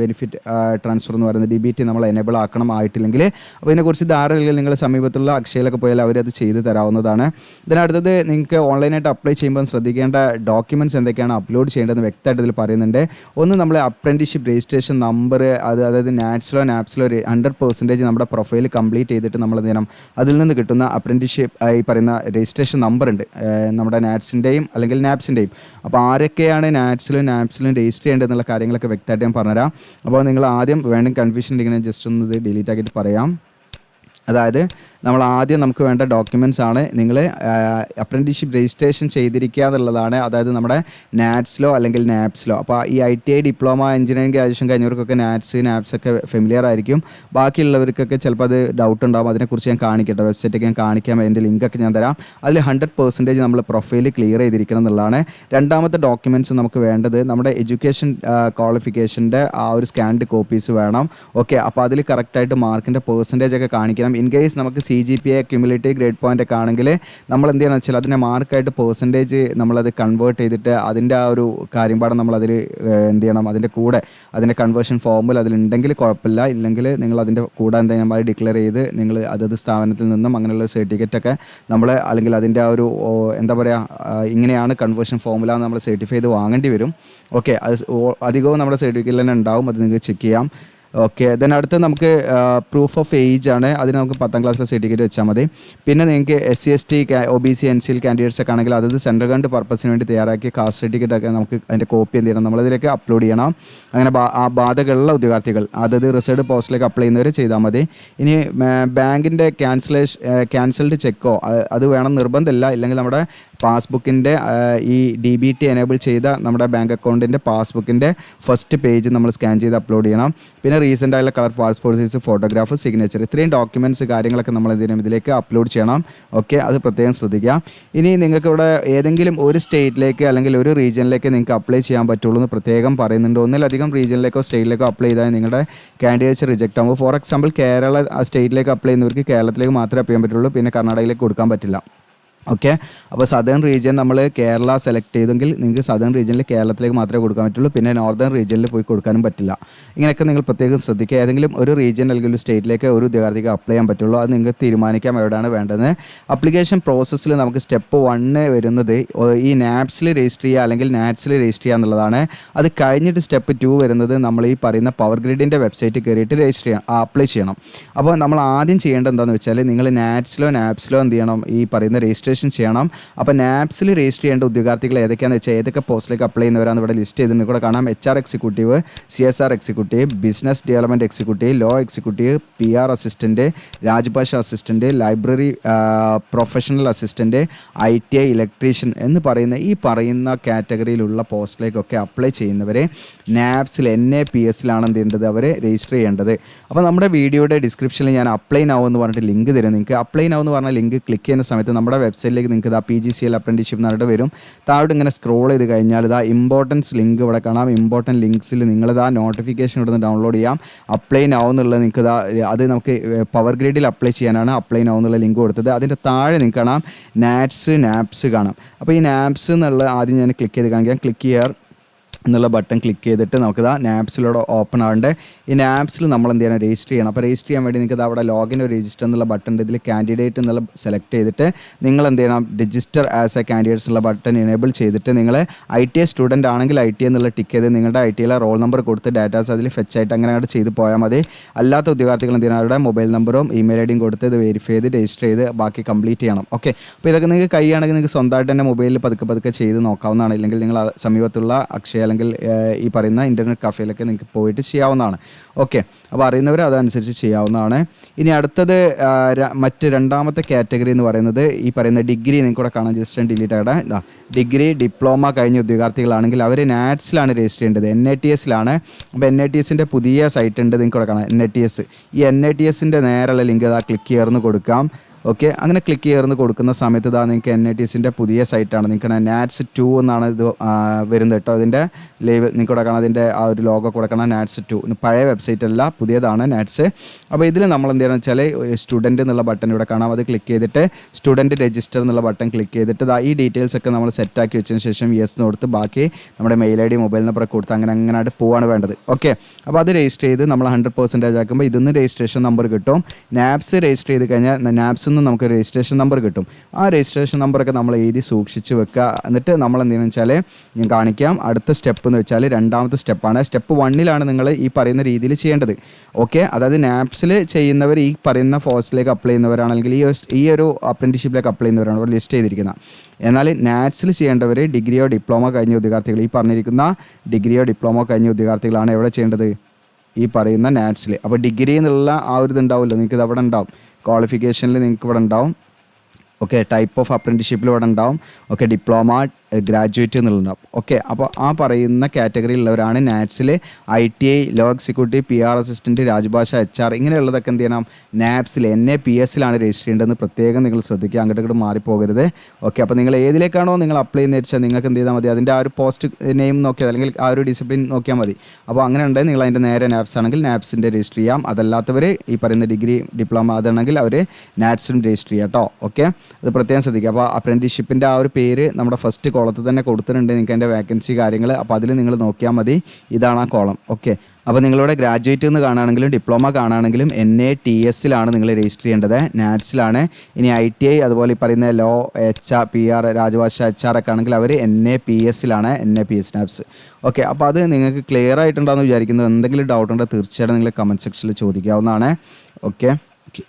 ബെനിഫിറ്റ് ട്രാൻസ്ഫർ എന്ന് പറയുന്നത് DBT നമ്മൾ എനേബിൾ ആക്കണം. ആയിട്ടില്ലെങ്കിൽ അപ്പോൾ ഇതിനെക്കുറിച്ച് ധാരണയില്ലെങ്കിൽ നിങ്ങൾ സമീപത്തുള്ള അക്ഷയയിലൊക്കെ പോയാൽ അവരത് ചെയ്ത് തരാവുന്നതാണ്. ഇതിനടുത്തത് നിങ്ങൾക്ക് ഓൺലൈനായിട്ട് അപ്ലൈ ചെയ്യുമ്പോൾ ശ്രദ്ധിക്കേണ്ട ഡോക്യുമെൻറ്റ്സ് എന്തൊക്കെയാണ് അപ്ലോഡ് ചെയ്യേണ്ടതെന്ന് വ്യക്തമായിട്ട് ഇതിൽ പറയുന്നുണ്ട്. ഒന്ന് നമ്മൾ അപ്രന്റീഷിപ്പ് രജിസ്ട്രേഷൻ നമ്പർ, അതായത് നാറ്റ്സിലോ നാപ്സിലോ 100% നമ്മുടെ പ്രൊഫൈൽ കംപ്ലീറ്റ് ചെയ്തിട്ട് നമ്മൾ എന്ത് ചെയ്യണം, അതിൽ നിന്ന് കിട്ടുന്ന അപ്രന്റീഷിപ്പ് ഈ പറയുന്ന രജിസ്ട്രേഷൻ നമ്പർ ഉണ്ട് നമ്മുടെ നാറ്റ്സിൻ്റെയും അല്ലെങ്കിൽ നാപ്സിൻ്റെയും. അപ്പോൾ ആരൊക്കെയാണ് നാറ്റ്സിലും നാപ്സിലും രജിസ്റ്റർ ചെയ്യേണ്ടതെന്നുള്ള കാര്യങ്ങളൊക്കെ വ്യക്തമായിട്ട് ഞാൻ പറഞ്ഞുതരാം. അപ്പോൾ നിങ്ങൾ ആദ്യം വേണ്ട കൺഫ്യൂഷൻ ഉണ്ടെങ്കിൽ ജസ്റ്റ് ഒന്ന് ഇത് ഡിലീറ്റ് ആക്കിയിട്ട് പറയാം. അതായത് നമ്മൾ ആദ്യം നമുക്ക് വേണ്ട ഡോക്യുമെൻറ്റ്സ് ആണ് നിങ്ങൾ അപ്രൻറ്റീസ്ഷിപ്പ് രജിസ്ട്രേഷൻ ചെയ്തിരിക്കുക എന്നുള്ളതാണ്. അതായത് നമ്മുടെ നാറ്റ്സിലോ അല്ലെങ്കിൽ നാപ്സിലോ. അപ്പോൾ ഈ ITI ഡിപ്ലോമ എഞ്ചിനീയറിംഗ് ഗ്രാജുവേഷൻ കഴിഞ്ഞവർക്കൊക്കെ നാപ്സ് ഒക്കെ ഫെമിലിയർ ആയിരിക്കും. ബാക്കിയുള്ളവർക്കൊക്കെ ചിലപ്പോൾ അത് ഡൗട്ട് ഉണ്ടാകും. അതിനെക്കുറിച്ച് ഞാൻ കാണിക്കട്ടെ, വെബ്സൈറ്റൊക്കെ ഞാൻ കാണിക്കാം, അതിൻ്റെ ലിങ്കൊക്കെ ഞാൻ തരാം. അതിൽ 100% നമ്മൾ പ്രൊഫൈൽ ക്ലിയർ ചെയ്തിരിക്കണം എന്നുള്ളതാണ്. രണ്ടാമത്തെ ഡോക്യുമെൻറ്റ്സ് നമുക്ക് വേണ്ടത് നമ്മുടെ എഡ്യൂക്കേഷൻ ക്വാളിഫിക്കേഷൻ്റെ ആ ഒരു സ്കാൻഡ് കോപ്പീസ് വേണം. ഓക്കെ, അപ്പോൾ അതിൽ കറക്റ്റായിട്ട് മാർക്കിൻ്റെ പെർസെൻറ്റേജ് ഒക്കെ കാണിക്കണം. ഇൻ കേസ് നമുക്ക് CGPA ക്യുമുലേറ്റീവ് ഗ്രേഡ് പോയിൻ്റ് ഒക്കെ ആണെങ്കിൽ നമ്മൾ എന്ത് ചെയ്യണമെന്ന് വെച്ചാൽ അതിൻ്റെ മാർക്കായിട്ട് പെർസെൻറ്റേജ് നമ്മളത് കൺവേർട്ട് ചെയ്തിട്ട് അതിൻ്റെ ആ ഒരു കാര്യപാഠം നമ്മളതിൽ എന്ത് ചെയ്യണം, അതിൻ്റെ കൂടെ അതിൻ്റെ കൺവേർഷൻ ഫോമുല അതിലുണ്ടെങ്കിൽ കുഴപ്പമില്ല. ഇല്ലെങ്കിൽ നിങ്ങൾ അതിൻ്റെ കൂടെ എന്തെങ്കിലും ഡിക്ലെയർ ചെയ്ത് നിങ്ങൾ അതത് സ്ഥാപനത്തിൽ നിന്നും അങ്ങനെയുള്ള സർട്ടിഫിക്കറ്റൊക്കെ നമ്മൾ അല്ലെങ്കിൽ അതിൻ്റെ ആ ഒരു എന്താ പറയുക, ഇങ്ങനെയാണ് കൺവേർഷൻ ഫോമുല നമ്മൾ സർട്ടിഫൈ ചെയ്ത് വാങ്ങേണ്ടി വരും. ഓക്കെ, അത് അധികവും നമ്മുടെ സർട്ടിഫിക്കറ്റിൽ തന്നെ ഉണ്ടാവും, അത് നിങ്ങൾക്ക് ചെക്ക് ചെയ്യാം. ഓക്കെ, ദെൻ അടുത്ത് നമുക്ക് പ്രൂഫ് ഓഫ് ഏജ് ആണ്. അതിന് നമുക്ക് 10ാം ക്ലാസ്സിലെ സർട്ടിഫിക്കറ്റ് വെച്ചാൽ മതി. പിന്നെ നിങ്ങൾക്ക് SC ST OBC NCL candidates ഒക്കെ ആണെങ്കിൽ അതത് സെൻട്രൽ ഗവൺമെൻറ് പർപ്പസിന് വേണ്ടി തയ്യാറാക്കിയ കാസ്റ്റ് സർട്ടിഫിക്കറ്റ് ഒക്കെ നമുക്ക് അതിൻ്റെ കോപ്പി എന്ത് ചെയ്യണം, നമ്മളതിലേക്ക് അപ്ലോഡ് ചെയ്യണം. അങ്ങനെ ആ ബാധകളുള്ള ഉദ്യോഗാർത്ഥികൾ അതത് റിസർവ്ഡ് പോസ്റ്റിലേക്ക് അപ്ലൈ ചെയ്യുന്നവർ ചെയ്താൽ മതി. ഇനി ബാങ്കിൻ്റെ ക്യാൻസൽഡ് ചെക്കോ അത് വേണം നിർബന്ധമില്ല. ഇല്ലെങ്കിൽ നമ്മുടെ പാസ്ബുക്കിൻ്റെ ഈ DBT എനേബിൾ ചെയ്ത നമ്മുടെ ബാങ്ക് അക്കൗണ്ടിൻ്റെ പാസ്ബുക്കിൻ്റെ ഫസ്റ്റ് പേജ് നമ്മൾ സ്കാൻ ചെയ്ത് അപ്ലോഡ് ചെയ്യണം. പിന്നെ റീസെൻ്റ് ആയുള്ള colour passport size photograph, signature, ഇത്രയും ഡോക്യുമെൻറ്റ്സ് കാര്യങ്ങളൊക്കെ നമ്മൾ ഇതിലേക്ക് അപ്ലോഡ് ചെയ്യണം. ഓക്കെ, അത് പ്രത്യേകം ശ്രദ്ധിക്കുക. ഇനി നിങ്ങൾക്ക് ഇവിടെ ഏതെങ്കിലും ഒരു സ്റ്റേറ്റിലേക്ക് അല്ലെങ്കിൽ ഒരു റീജിയനിലേക്ക് നിങ്ങൾക്ക് അപ്ലൈ ചെയ്യാൻ പറ്റുള്ളൂ എന്ന് പ്രത്യേകം പറയുന്നുണ്ട്. ഒന്നിലധികം റീജിയനിലേക്കോ സ്റ്റേറ്റിലേക്കോ അപ്ലൈ ചെയ്താൽ നിങ്ങളുടെ കാൻഡിഡേറ്റ്സ് റിജക്റ്റ് ആകുമ്പോൾ, ഫോർ എക്സാമ്പിൾ കേരള സ്റ്റേറ്റിലേക്ക് അപ്ലൈ ചെയ്യുന്നവർക്ക് കേരളത്തിലേക്ക് മാത്രമേ അപ്ലൈ ചെയ്യാൻ പറ്റുള്ളൂ, പിന്നെ കർണാടകയിലേക്ക് കൊടുക്കാൻ പറ്റില്ല. ഓക്കെ, അപ്പോൾ സദേൺ റീജിയൻ നമ്മൾ കേരള സെലക്ട് ചെയ്തെങ്കിൽ നിങ്ങൾക്ക് സദേൺ റീജിയനിൽ കേരളത്തിലേക്ക് മാത്രമേ കൊടുക്കാൻ പറ്റുള്ളൂ, പിന്നെ നോർത്തേൺ റീജിയനിൽ പോയി കൊടുക്കാനും പറ്റില്ല. ഇങ്ങനെയൊക്കെ നിങ്ങൾ പ്രത്യേകം ശ്രദ്ധിക്കുക. ഏതെങ്കിലും ഒരു റീജിയൻ അല്ലെങ്കിൽ ഒരു സ്റ്റേറ്റിലേക്ക് ഒരു ഉദ്യോഗാർത്ഥിക്ക് അപ്ലൈ ചെയ്യാൻ പറ്റുള്ളൂ. അത് നിങ്ങൾക്ക് തീരുമാനിക്കാം എവിടെയാണ് വേണ്ടത്. അപ്ലിക്കേഷൻ പ്രോസസ്സിൽ നമുക്ക് സ്റ്റെപ്പ് 1 വരുന്നത് ഈ നാപ്സിൽ രജിസ്റ്റർ ചെയ്യുക അല്ലെങ്കിൽ നാറ്റ്സിൽ രജിസ്റ്റർ ചെയ്യുക എന്നുള്ളതാണ്. അത് കഴിഞ്ഞിട്ട് സ്റ്റെപ്പ് 2 വരുന്നത് നമ്മൾ ഈ പറയുന്ന പവർ ഗ്രിഡിൻ്റെ വെബ്സൈറ്റ് കയറിയിട്ട് രജിസ്റ്റർ ചെയ്യണം, അപ്ലൈ ചെയ്യണം. അപ്പോൾ നമ്മൾ ആദ്യം ചെയ്യേണ്ടത് എന്താണെന്ന് വെച്ചാൽ നിങ്ങൾ നാറ്റ്സിലോ നാപ്സിലോ എന്ത് ചെയ്യണം, ഈ പറയുന്ന രജിസ്ട്രേഷൻ ചെയ്യണം. അപ്പോൾ നാപ്സിൽ രജിസ്റ്റർ ചെയ്യേണ്ട ഉദ്യോഗാർത്ഥികൾ ഏതൊക്കെയാണെന്ന് വെച്ചാൽ ഏതൊക്കെ പോസ്റ്റിലേക്ക് അപ്ലൈ ചെയ്യുന്നവരാണ് ഇവിടെ ലിസ്റ്റ് ചെയ്തിട്ട് കൂടെ കാണാം. HR executive, CSR executive, business development executive, law executive, PR assistant, Rajbhasha assistant, library professional assistant, ITI electrician എന്ന് പറയുന്ന കാറ്റഗറിയിലുള്ള പോസ്റ്റിലേക്കൊക്കെ അപ്ലൈ ചെയ്യുന്നവരെ നാപ്സിൽ NAPSലാണ് എന്ത് ചെയ്യേണ്ടത്, അവർ രജിസ്റ്റർ ചെയ്യേണ്ടത്. അപ്പോൾ നമ്മുടെ വീഡിയോയുടെ ഡിസ്ക്രിപ്ഷനിൽ ഞാൻ അപ്ലൈ നൗ എന്ന് പറഞ്ഞിട്ട് ലിങ്ക് തരും. നിങ്ങൾക്ക് അപ്ലൈ നൗ എന്ന് പറഞ്ഞ ലിങ്ക് ക്ലിക്ക് ചെയ്യുന്ന സമയത്ത് നമ്മുടെ വെബ്സൈറ്റിലേക്ക് നിങ്ങൾക്ക് ഇതാ PGCL അപ്രന്റീസ്ഷിപ്പ് എന്നിട്ട് വരും. താഴോട്ട് ഇങ്ങനെ സ്ക്രോൾ ചെയ്ത് കഴിഞ്ഞാൽ ഇതാ ഇമ്പോർട്ടൻസ് ലിങ്ക് ഇവിടെ കാണാം. ഇമ്പോർട്ടൻറ്റ് ലിങ്ക്സിൽ നിങ്ങളിതാ നോട്ടിഫിക്കേഷൻ ഇവിടെ നിന്ന് ഡൗൺലോഡ് ചെയ്യാം. അപ്ലൈ നൗ എന്നുള്ളത് നിങ്ങൾക്ക് ഇതാ അത് നമുക്ക് പവർ ഗ്രിഡിൽ അപ്ലൈ ചെയ്യാനാണ് അപ്ലൈ നൗ എന്നുള്ള ലിങ്ക് കൊടുത്തത്. അതിൻ്റെ താഴെ നിങ്ങൾക്ക് കാണാം നാപ്സ് കാണാം. അപ്പോൾ ഈ നാപ്സ് എന്നുള്ള ആദ്യം ഞാൻ ക്ലിക്ക് ചെയ്ത് കാണിക്കാം. ക്ലിക്ക് ചെയ്യാർ എന്നുള്ള ബട്ടൺ ക്ലിക്ക് ചെയ്തിട്ട് നമുക്കിതാ നാപ്സിലൂടെ ഓപ്പൺ ആവേണ്ട. ഈ നാപ്സിൽ നമ്മൾ എന്ത് ചെയ്യണം, രജിസ്റ്റർ ചെയ്യണം. അപ്പോൾ രജിസ്റ്റർ ചെയ്യാൻ വേണ്ടി നിങ്ങൾക്ക് അവിടെ ലോഗിൻ രജിസ്റ്റർ എന്നുള്ള ബട്ടൺ ഉണ്ട്. ഇതിൽ കാൻഡിഡേറ്റ് എന്നുള്ള സെലക്ട് ചെയ്തിട്ട് നിങ്ങൾ എന്ത് ചെയ്യണം, രജിസ്റ്റർ ആസ് എ കാൻഡിഡേറ്റ്സ് എന്നുള്ള ബട്ടൺ എനേബിൾ ചെയ്തിട്ട് നിങ്ങൾ ITI സ്റ്റുഡൻ്റ് ആണെങ്കിൽ ITI എന്നുള്ള ടിക്ക് ചെയ്ത് നിങ്ങളുടെ ITIയിലെ റോൾ നമ്പർ കൊടുത്ത് ഡാറ്റാസ് അതിൽ ഫെച്ച് ആയിട്ട് അങ്ങനെ അങ്ങോട്ട് ചെയ്ത് പോയാൽ മതി. അല്ലാത്ത ഉദ്യോഗാർത്ഥികൾ എന്ത് ചെയ്യണം, അവരുടെ മൊബൈൽ നമ്പറും ഇമെയിൽ IDയും കൊടുത്ത് ഇത് വെരിഫൈ ചെയ്ത് രജിസ്റ്റർ ചെയ്ത് ബാക്കി കംപ്ലീറ്റ് ചെയ്യണം. ഓക്കെ, അപ്പോൾ ഇതൊക്കെ നിങ്ങൾക്ക് കഴിയുകയാണെങ്കിൽ നിങ്ങൾക്ക് സ്വന്തമായിട്ട് തന്നെ മൊബൈലിൽ പതുക്കെ ചെയ്ത് നോക്കാവുന്നതാണ്. ഇല്ലെങ്കിൽ നിങ്ങൾ സമീപത്തുള്ള അക്ഷയ അല്ലെങ്കിൽ ഈ പറയുന്ന ഇൻ്റർനെറ്റ് കഫേയിലൊക്കെ നിങ്ങൾക്ക് പോയിട്ട് ചെയ്യാവുന്നതാണ്. ഓക്കെ, അപ്പോൾ അറിയുന്നവർ അതനുസരിച്ച് ചെയ്യാവുന്നതാണ്. ഇനി അടുത്തത് രണ്ടാമത്തെ കാറ്റഗറി എന്ന് പറയുന്നത് ഈ പറയുന്ന ഡിഗ്രി നിങ്ങൾക്ക് കൂടെ കാണാൻ, ജസ്റ്റ് ഡിലീറ്റ് ആകട്ടെ. ഡിഗ്രി ഡിപ്ലോമ കഴിഞ്ഞ ഉദ്യോഗാർത്ഥികളാണെങ്കിൽ അവർ നാറ്റ്സിലാണ് രജിസ്റ്റർ ചെയ്യേണ്ടത്, NATSലാണ്. അപ്പോൾ NATSൻ്റെ പുതിയ സൈറ്റ് ഉണ്ട്, നിങ്ങൾക്ക് കൂടെ കാണാം NATS. ഈ NATSൻ്റെ നേരെയുള്ള ലിങ്ക് ഇതാ ക്ലിക്ക് ചെയ്യർന്ന് കൊടുക്കാം. ഓക്കെ, അങ്ങനെ ക്ലിക്ക് ചെയ്യർന്ന് കൊടുക്കുന്ന സമയത്ത് ഇതാ നിങ്ങൾക്ക് NATSൻ്റെ പുതിയ സൈറ്റാണ്. നിങ്ങൾക്ക് NATS 2 എന്നാണ് ഇത് വരുന്നത് കേട്ടോ. അതിൻ്റെ ലേബൽ നിങ്ങൾക്ക് കൂടെ കാണാം, അതിൻ്റെ ആ ഒരു ലോഗോ കൂടെ കാണാം, NATS 2. പഴയ വെബ്സൈറ്റ് അല്ല, പുതിയതാണ് NATS. അപ്പോൾ ഇതിൽ നമ്മൾ എന്ത് ചെയ്യണമെന്ന് വെച്ചാൽ സ്റ്റുഡൻറ്റ് എന്നുള്ള ബട്ടൺ ഇവിടെ കാണാം. അത് ക്ലിക്ക് ചെയ്തിട്ട് സ്റ്റുഡൻറ്റ് രജിസ്റ്റർ എന്നുള്ള ബട്ടൺ ക്ലിക്ക് ചെയ്തിട്ട് ഈ ഡീറ്റെയിൽസ് ഒക്കെ നമ്മൾ സെറ്റാക്കി വെച്ചതിന് ശേഷം യെസ് എന്ന് കൊടുത്ത് ബാക്കി നമ്മുടെ മെയിൽ ID മൊബൈൽ നമ്പർ കൊടുത്ത് അങ്ങനെയായിട്ട് പോവാണ് വേണ്ടത്. ഓക്കെ, അപ്പോൾ അത് രജിസ്റ്റർ ചെയ്ത് നമ്മൾ 100% ആക്കുമ്പോൾ ഇതിന്ന് രജിസ്ട്രേഷൻ നമ്പർ കിട്ടും. നാപ്സ് രജിസ്റ്റർ ചെയ്ത് കഴിഞ്ഞാൽ നാപ്സ് നമുക്ക് രജിസ്ട്രേഷൻ നമ്പർ കിട്ടും. ആ രജിസ്ട്രേഷൻ നമ്പറൊക്കെ നമ്മൾ എഴുതി സൂക്ഷിച്ച് വെക്കുക. എന്നിട്ട് നമ്മൾ എന്തെന്ന് വെച്ചാൽ ഞാൻ കാണിക്കാം. അടുത്ത സ്റ്റെപ്പ് എന്ന് വെച്ചാൽ രണ്ടാമത്തെ സ്റ്റെപ്പാണ്. സ്റ്റെപ്പ് 1 നിങ്ങൾ ഈ പറയുന്ന രീതിയിൽ ചെയ്യേണ്ടത്. ഓക്കെ, അതായത് നാപ്സിൽ ചെയ്യുന്നവർ ഈ പറയുന്ന പോസ്റ്റിലേക്ക് അപ്ലൈ ചെയ്യുന്നവരാണെങ്കിൽ ഈ ഒരു അപ്രന്റീസ്ഷിപ്പിലേക്ക് അപ്ലൈ ചെയ്യുന്നവരാണ് ഇവിടെ ലിസ്റ്റ് ചെയ്തിരിക്കുന്നത്. എന്നാൽ നാറ്റ്സിൽ ചെയ്യേണ്ടവർ ഡിഗ്രിയോ ഡിപ്ലോമോ കഴിഞ്ഞ ഉദ്യോഗാർത്ഥികൾ, ഈ പറഞ്ഞിരിക്കുന്ന ഡിഗ്രിയോ ഡിപ്ലോമോ കഴിഞ്ഞ ഉദ്യോഗാർത്ഥികളാണ് എവിടെ ചെയ്യേണ്ടത്, ഈ പറയുന്ന നാറ്റ്സിൽ. അപ്പോൾ ഡിഗ്രി എന്നുള്ള ആ ഒരു ഇതുണ്ടാവുമല്ലോ, നിങ്ങൾക്ക് ഇത് അവിടെ ഉണ്ടാവും, ക്വാളിഫിക്കേഷനിൽ നിങ്ങൾക്ക് ഇവിടെ ഉണ്ടാവും. ഓക്കെ, ടൈപ്പ് ഓഫ് അപ്രൻറ്റിഷിപ്പിൽ ഇവിടെ ഉണ്ടാവും. ഓക്കെ, ഡിപ്ലോമ, ഗ്രാജുവേറ്റ് എന്നുള്ളതുണ്ടാവും. ഓക്കെ, അപ്പോൾ ആ പറയുന്ന കാറ്റഗറിയിലുള്ളവരാണ് നാറ്റ്സിൽ ITI, law executive, PR assistant, Rajbhasha, HR ഇങ്ങനെയുള്ളതൊക്കെ എന്ത് ചെയ്യണം, നാപ്സിൽ NAPSലാണ് രജിസ്റ്റർ ചെയ്യേണ്ടതെന്ന് പ്രത്യേകം നിങ്ങൾ ശ്രദ്ധിക്കുക, അങ്ങോട്ട് മാറിപ്പോകരുത്. ഓക്കെ, അപ്പോൾ നിങ്ങൾ ഏതിലേക്കാണോ നിങ്ങൾ അപ്ലൈ ചെയ്യുന്നത് വെച്ചാൽ നിങ്ങൾക്ക് എന്ത് ചെയ്താൽ മതി, അതിൻ്റെ ആ ഒരു പോസ്റ്റ് നെയിം നോക്കിയാൽ അല്ലെങ്കിൽ ആ ഒരു ഡിസിപ്ലിൻ നോക്കിയാൽ മതി. അപ്പോൾ അങ്ങനെ ഉണ്ടെങ്കിൽ നിങ്ങൾ അതിൻ്റെ നേരെ നാപ്സ് ആണെങ്കിൽ നാപ്സിൻ്റെ രജിസ്റ്റർ ചെയ്യാം. അതല്ലാത്തവർ ഈ പറയുന്ന ഡിഗ്രി, ഡിപ്ലോമ അതാണെങ്കിൽ അവർ നാറ്റ്സിനും രജിസ്റ്റർ ചെയ്യാം കേട്ടോ. ഓക്കെ, അത് പ്രത്യേകം ശ്രദ്ധിക്കുക. അപ്പോൾ അപ്രൻറ്റീഷിപ്പിൻ്റെ ആ ഒരു പേര് നമ്മുടെ ഫസ്റ്റ് കോളത്തിൽ തന്നെ കൊടുത്തിട്ടുണ്ട്, നിങ്ങൾക്ക് അതിൻ്റെ വേക്കൻസി കാര്യങ്ങൾ. അപ്പോൾ അതിൽ നിങ്ങൾ നോക്കിയാൽ മതി, ഇതാണ് ആ കോളം. ഓക്കെ, അപ്പോൾ നിങ്ങളിവിടെ ഗ്രാജുവേറ്റ് എന്ന് കാണുകയാണെങ്കിലും ഡിപ്ലോമ കാണുകയാണെങ്കിലും NATSലാണ് നിങ്ങൾ രജിസ്റ്റർ ചെയ്യേണ്ടത്, നാറ്റ്സിലാണ്. ഇനി ITI അതുപോലെ ഈ പറയുന്ന law, HR, PR, Rajbhasha, HR ഒക്കെ ആണെങ്കിൽ അവർ NAPSലാണ്, NAPS നാപ്സ്. ഓക്കെ, അപ്പോൾ അത് നിങ്ങൾക്ക് ക്ലിയർ ആയിട്ടുണ്ടാകുമെന്ന് വിചാരിക്കുന്നു. എന്തെങ്കിലും ഡൗട്ട് ഉണ്ടെങ്കിൽ തീർച്ചയായിട്ടും നിങ്ങൾ കമൻറ്റ് സെക്ഷനിൽ ചോദിക്കാവുന്നതാണ്. ഓക്കെ,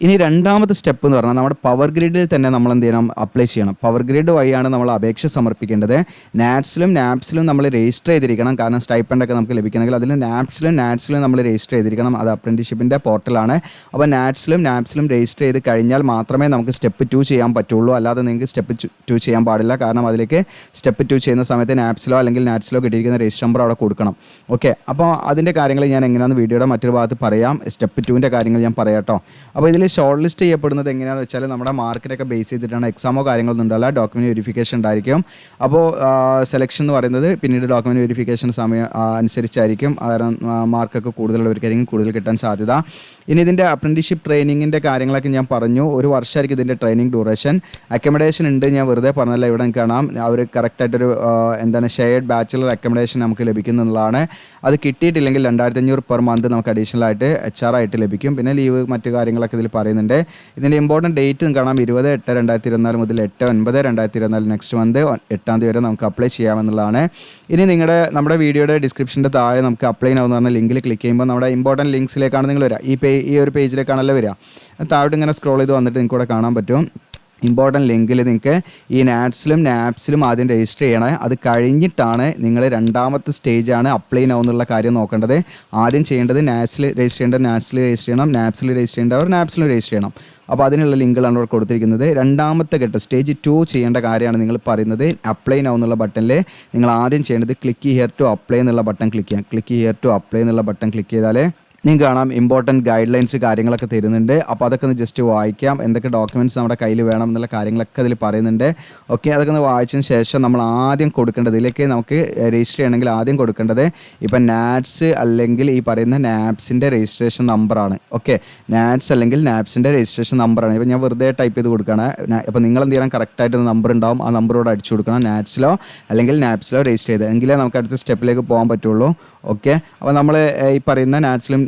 ഇനി രണ്ടാമത്തെ സ്റ്റെപ്പ് എന്ന് പറഞ്ഞാൽ നമ്മുടെ പവർ ഗ്രിഡിൽ തന്നെ നമ്മൾ എന്ത് ചെയ്യണം, അപ്ലൈ ചെയ്യണം. പവർ ഗ്രിഡ് വഴിയാണ് നമ്മൾ അപേക്ഷ സമർപ്പിക്കേണ്ടത്. നാറ്റ്സിലും നാപ്സിലും നമ്മൾ രജിസ്റ്റർ ചെയ്തിരിക്കണം, കാരണം സ്റ്റൈപ്പൻഡൊക്കെ നമുക്ക് ലഭിക്കണമെങ്കിൽ അതിൽ നാറ്റ്സിലും നമ്മൾ രജിസ്റ്റർ ചെയ്തിരിക്കണം. അത് അപ്രൻറ്റീഷിപ്പിൻ്റെ പോർട്ടലാണ്. അപ്പോൾ നാപ്സിലും രജിസ്റ്റർ ചെയ്ത് കഴിഞ്ഞാൽ മാത്രമേ നമുക്ക് സ്റ്റെപ്പ് 2 ചെയ്യാൻ പറ്റുള്ളൂ. അല്ലാതെ നിങ്ങൾക്ക് സ്റ്റെപ്പ് 2 ചെയ്യാൻ പാടില്ല, കാരണം അതിലേക്ക് സ്റ്റെപ്പ് 2 ചെയ്യുന്ന സമയത്ത് നാപ്സിലോ അല്ലെങ്കിൽ നാറ്റ്സിലോ കിട്ടിയിരിക്കുന്ന രജിസ്റ്റർ നമ്പർ അവിടെ കൊടുക്കണം. ഓക്കെ, അപ്പോൾ അതിൻ്റെ കാര്യങ്ങൾ ഞാൻ എങ്ങനെയാണെന്ന് വീഡിയോയുടെ മറ്റൊരു ഭാഗത്ത് പറയാം. സ്റ്റെപ്പ് 2ൻ്റെ കാര്യങ്ങൾ ഞാൻ പറയാം കേട്ടോ. അപ്പോൾ ഇതിൽ ഷോർട്ട് ലിസ്റ്റ് ചെയ്യപ്പെടുന്നത് എങ്ങനെയാണെന്ന് വെച്ചാൽ നമ്മുടെ മാർക്കിനൊക്കെ ബേസ് ചെയ്തിട്ടാണ്. എക്സാമോ കാര്യങ്ങളൊന്നും ഉണ്ടാവില്ല, ഡോക്യുമെൻറ്റ് വെരിഫിക്കേഷൻ ഉണ്ടായിരിക്കും. അപ്പോൾ സെലക്ഷൻ എന്ന് പറയുന്നത് പിന്നീട് ഡോക്യുമെൻറ്റ് വെരിഫിക്കേഷൻ സമയം അനുസരിച്ചായിരിക്കും. കാരണം മാർക്കൊക്കെ കൂടുതലുള്ളവർക്കായിരിക്കും കൂടുതൽ കിട്ടാൻ സാധ്യത. ഇനി ഇതിൻ്റെ അപ്രൻറ്റീഷിപ്പ് ട്രെയിനിങ്ങിൻ്റെ കാര്യങ്ങളൊക്കെ ഞാൻ പറഞ്ഞു. 1 വർഷമായിരിക്കും ഇതിൻ്റെ ട്രെയിനിങ് ഡ്യൂറേഷൻ. അക്കമഡേഷൻ ഉണ്ട്, ഞാൻ വെറുതെ പറഞ്ഞല്ല, ഇവിടെ കാണാം അവർ കറക്റ്റായിട്ടൊരു ഷെയർഡ് ബാച്ചിലർ അക്കമഡേഷൻ നമുക്ക് ലഭിക്കുന്നതാണ്. അത് കിട്ടിയിട്ടില്ലെങ്കിൽ 2500 പെർ മന്ത് നമുക്ക് അഡീഷണൽ ആയിട്ട് HR ആയിട്ട് ലഭിക്കും. പിന്നെ ലീവ് മറ്റു കാര്യങ്ങളൊക്കെ ഇതിൽ പറയുന്നുണ്ട്. ഇതിൻ്റെ ഇമ്പോർട്ടൻറ്റ് ഡേറ്റ് കാണാം, 20/8/2024 മുതൽ 8/9/2024 നെക്സ്റ്റ് മന്ത് 8-ാം തീയതി വരെ നമുക്ക് അപ്ലൈ ചെയ്യാമെന്നുള്ളതാണ്. ഇനി നമ്മുടെ വീഡിയോയുടെ ഡിസ്ക്രിപ്ഷൻ്റെ താഴെ നമുക്ക് അപ്ലൈ ആവുന്ന പറഞ്ഞ ലിങ്കിൽ ക്ലിക്ക് ചെയ്യുമ്പോൾ നമ്മുടെ ഇമ്പോർട്ടൻറ്റ് ലിങ്ക്സിലേക്കാണ് നിങ്ങൾ വരിക. ഈ ഒരു പേജിലേക്കാണല്ലോ വരിക. താഴോട്ട് ഇങ്ങനെ സ്ക്രോൾ ചെയ്ത് വന്നിട്ട് നിങ്ങൾക്ക് ഇവിടെ കാണാൻ പറ്റും. ഇമ്പോർട്ടൻറ്റ് ലിങ്കിൽ നിങ്ങൾക്ക് ഈ നാറ്റ്സിലും നാപ്സിലും ആദ്യം രജിസ്റ്റർ ചെയ്യണം. അത് കഴിഞ്ഞിട്ടാണ് നിങ്ങൾ രണ്ടാമത്തെ സ്റ്റേജാണ് അപ്ലൈ നൗ എന്നുള്ള കാര്യം നോക്കേണ്ടത്. ആദ്യം ചെയ്യേണ്ടത് നാറ്റ്സിൽ രജിസ്റ്റർ ചെയ്യേണ്ടത് നാറ്റ്സിൽ രജിസ്റ്റർ ചെയ്യണം, നാപ്സിൽ രജിസ്റ്റർ ചെയ്യേണ്ടവർ നാപ്സിലും രജിസ്റ്റർ ചെയ്യണം. അപ്പോൾ അതിനുള്ള ലിങ്കുകളാണ് ഇവിടെ കൊടുത്തിരിക്കുന്നത്. രണ്ടാമത്തെ ഘട്ടം സ്റ്റേജ് 2 ചെയ്യേണ്ട കാര്യമാണ് നിങ്ങൾ പറയുന്നത്. അപ്ലൈ നൗ എന്നുള്ള ബട്ടണിൽ നിങ്ങൾ ആദ്യം ചെയ്യേണ്ടത് ക്ലിക്ക് ഹിയർ ടു അപ്ലൈ എന്നുള്ള ബട്ടൺ ക്ലിക്ക് ചെയ്യാം. ക്ലിക്ക് ഹിയർ ടു അപ്ലൈ എന്നുള്ള ബട്ടൺ ക്ലിക്ക് ചെയ്താൽ നിങ്ങൾക്ക് കാണാം ഇമ്പോർട്ടൻറ്റ് ഗൈഡ് ലൈൻസ് കാര്യങ്ങളൊക്കെ തരുന്നുണ്ട്. അപ്പോൾ അതൊക്കെ ഒന്ന് ജസ്റ്റ് വായിക്കാം. എന്തൊക്കെ ഡോക്യുമെൻറ്റ്സ് നമ്മുടെ കയ്യിൽ വേണം എന്നുള്ള കാര്യങ്ങളൊക്കെ അതിൽ പറയുന്നുണ്ട്. ഓക്കെ, അതൊക്കെ ഒന്ന് വായിച്ചതിന് ശേഷം നമ്മൾ ആദ്യം കൊടുക്കേണ്ടത്, ഇതിലേക്ക് നമുക്ക് രജിസ്റ്റർ ചെയ്യണമെങ്കിൽ ആദ്യം കൊടുക്കേണ്ടത് ഇപ്പം നാറ്റ്സ് അല്ലെങ്കിൽ ഈ പറയുന്ന നാപ്സിൻ്റെ രജിസ്ട്രേഷൻ നമ്പറാണ്. ഓക്കെ, നാറ്റ്സ് അല്ലെങ്കിൽ നാപ്സിൻ്റെ രജിസ്ട്രേഷൻ നമ്പറാണ്. ഇപ്പോൾ ഞാൻ വെറുതെ ടൈപ്പ് ചെയ്ത് കൊടുക്കുകയാണ്. അപ്പോൾ നിങ്ങൾ എന്ത് ചെയ്യണം, കറക്റ്റായിട്ടൊരു നമ്പർ ഉണ്ടാവും, ആ നമ്പറോട് അടിച്ചു കൊടുക്കണം. നാറ്റ്സിലോ അല്ലെങ്കിൽ നാപ്സിലോ രജിസ്റ്റർ ചെയ്ത്, എങ്കിലേ നമുക്ക് അടുത്ത സ്റ്റെപ്പിലേക്ക് പോകാൻ പറ്റുള്ളൂ. ഓക്കെ, അപ്പോൾ നമ്മൾ ഈ പറയുന്ന നാപ്സിലും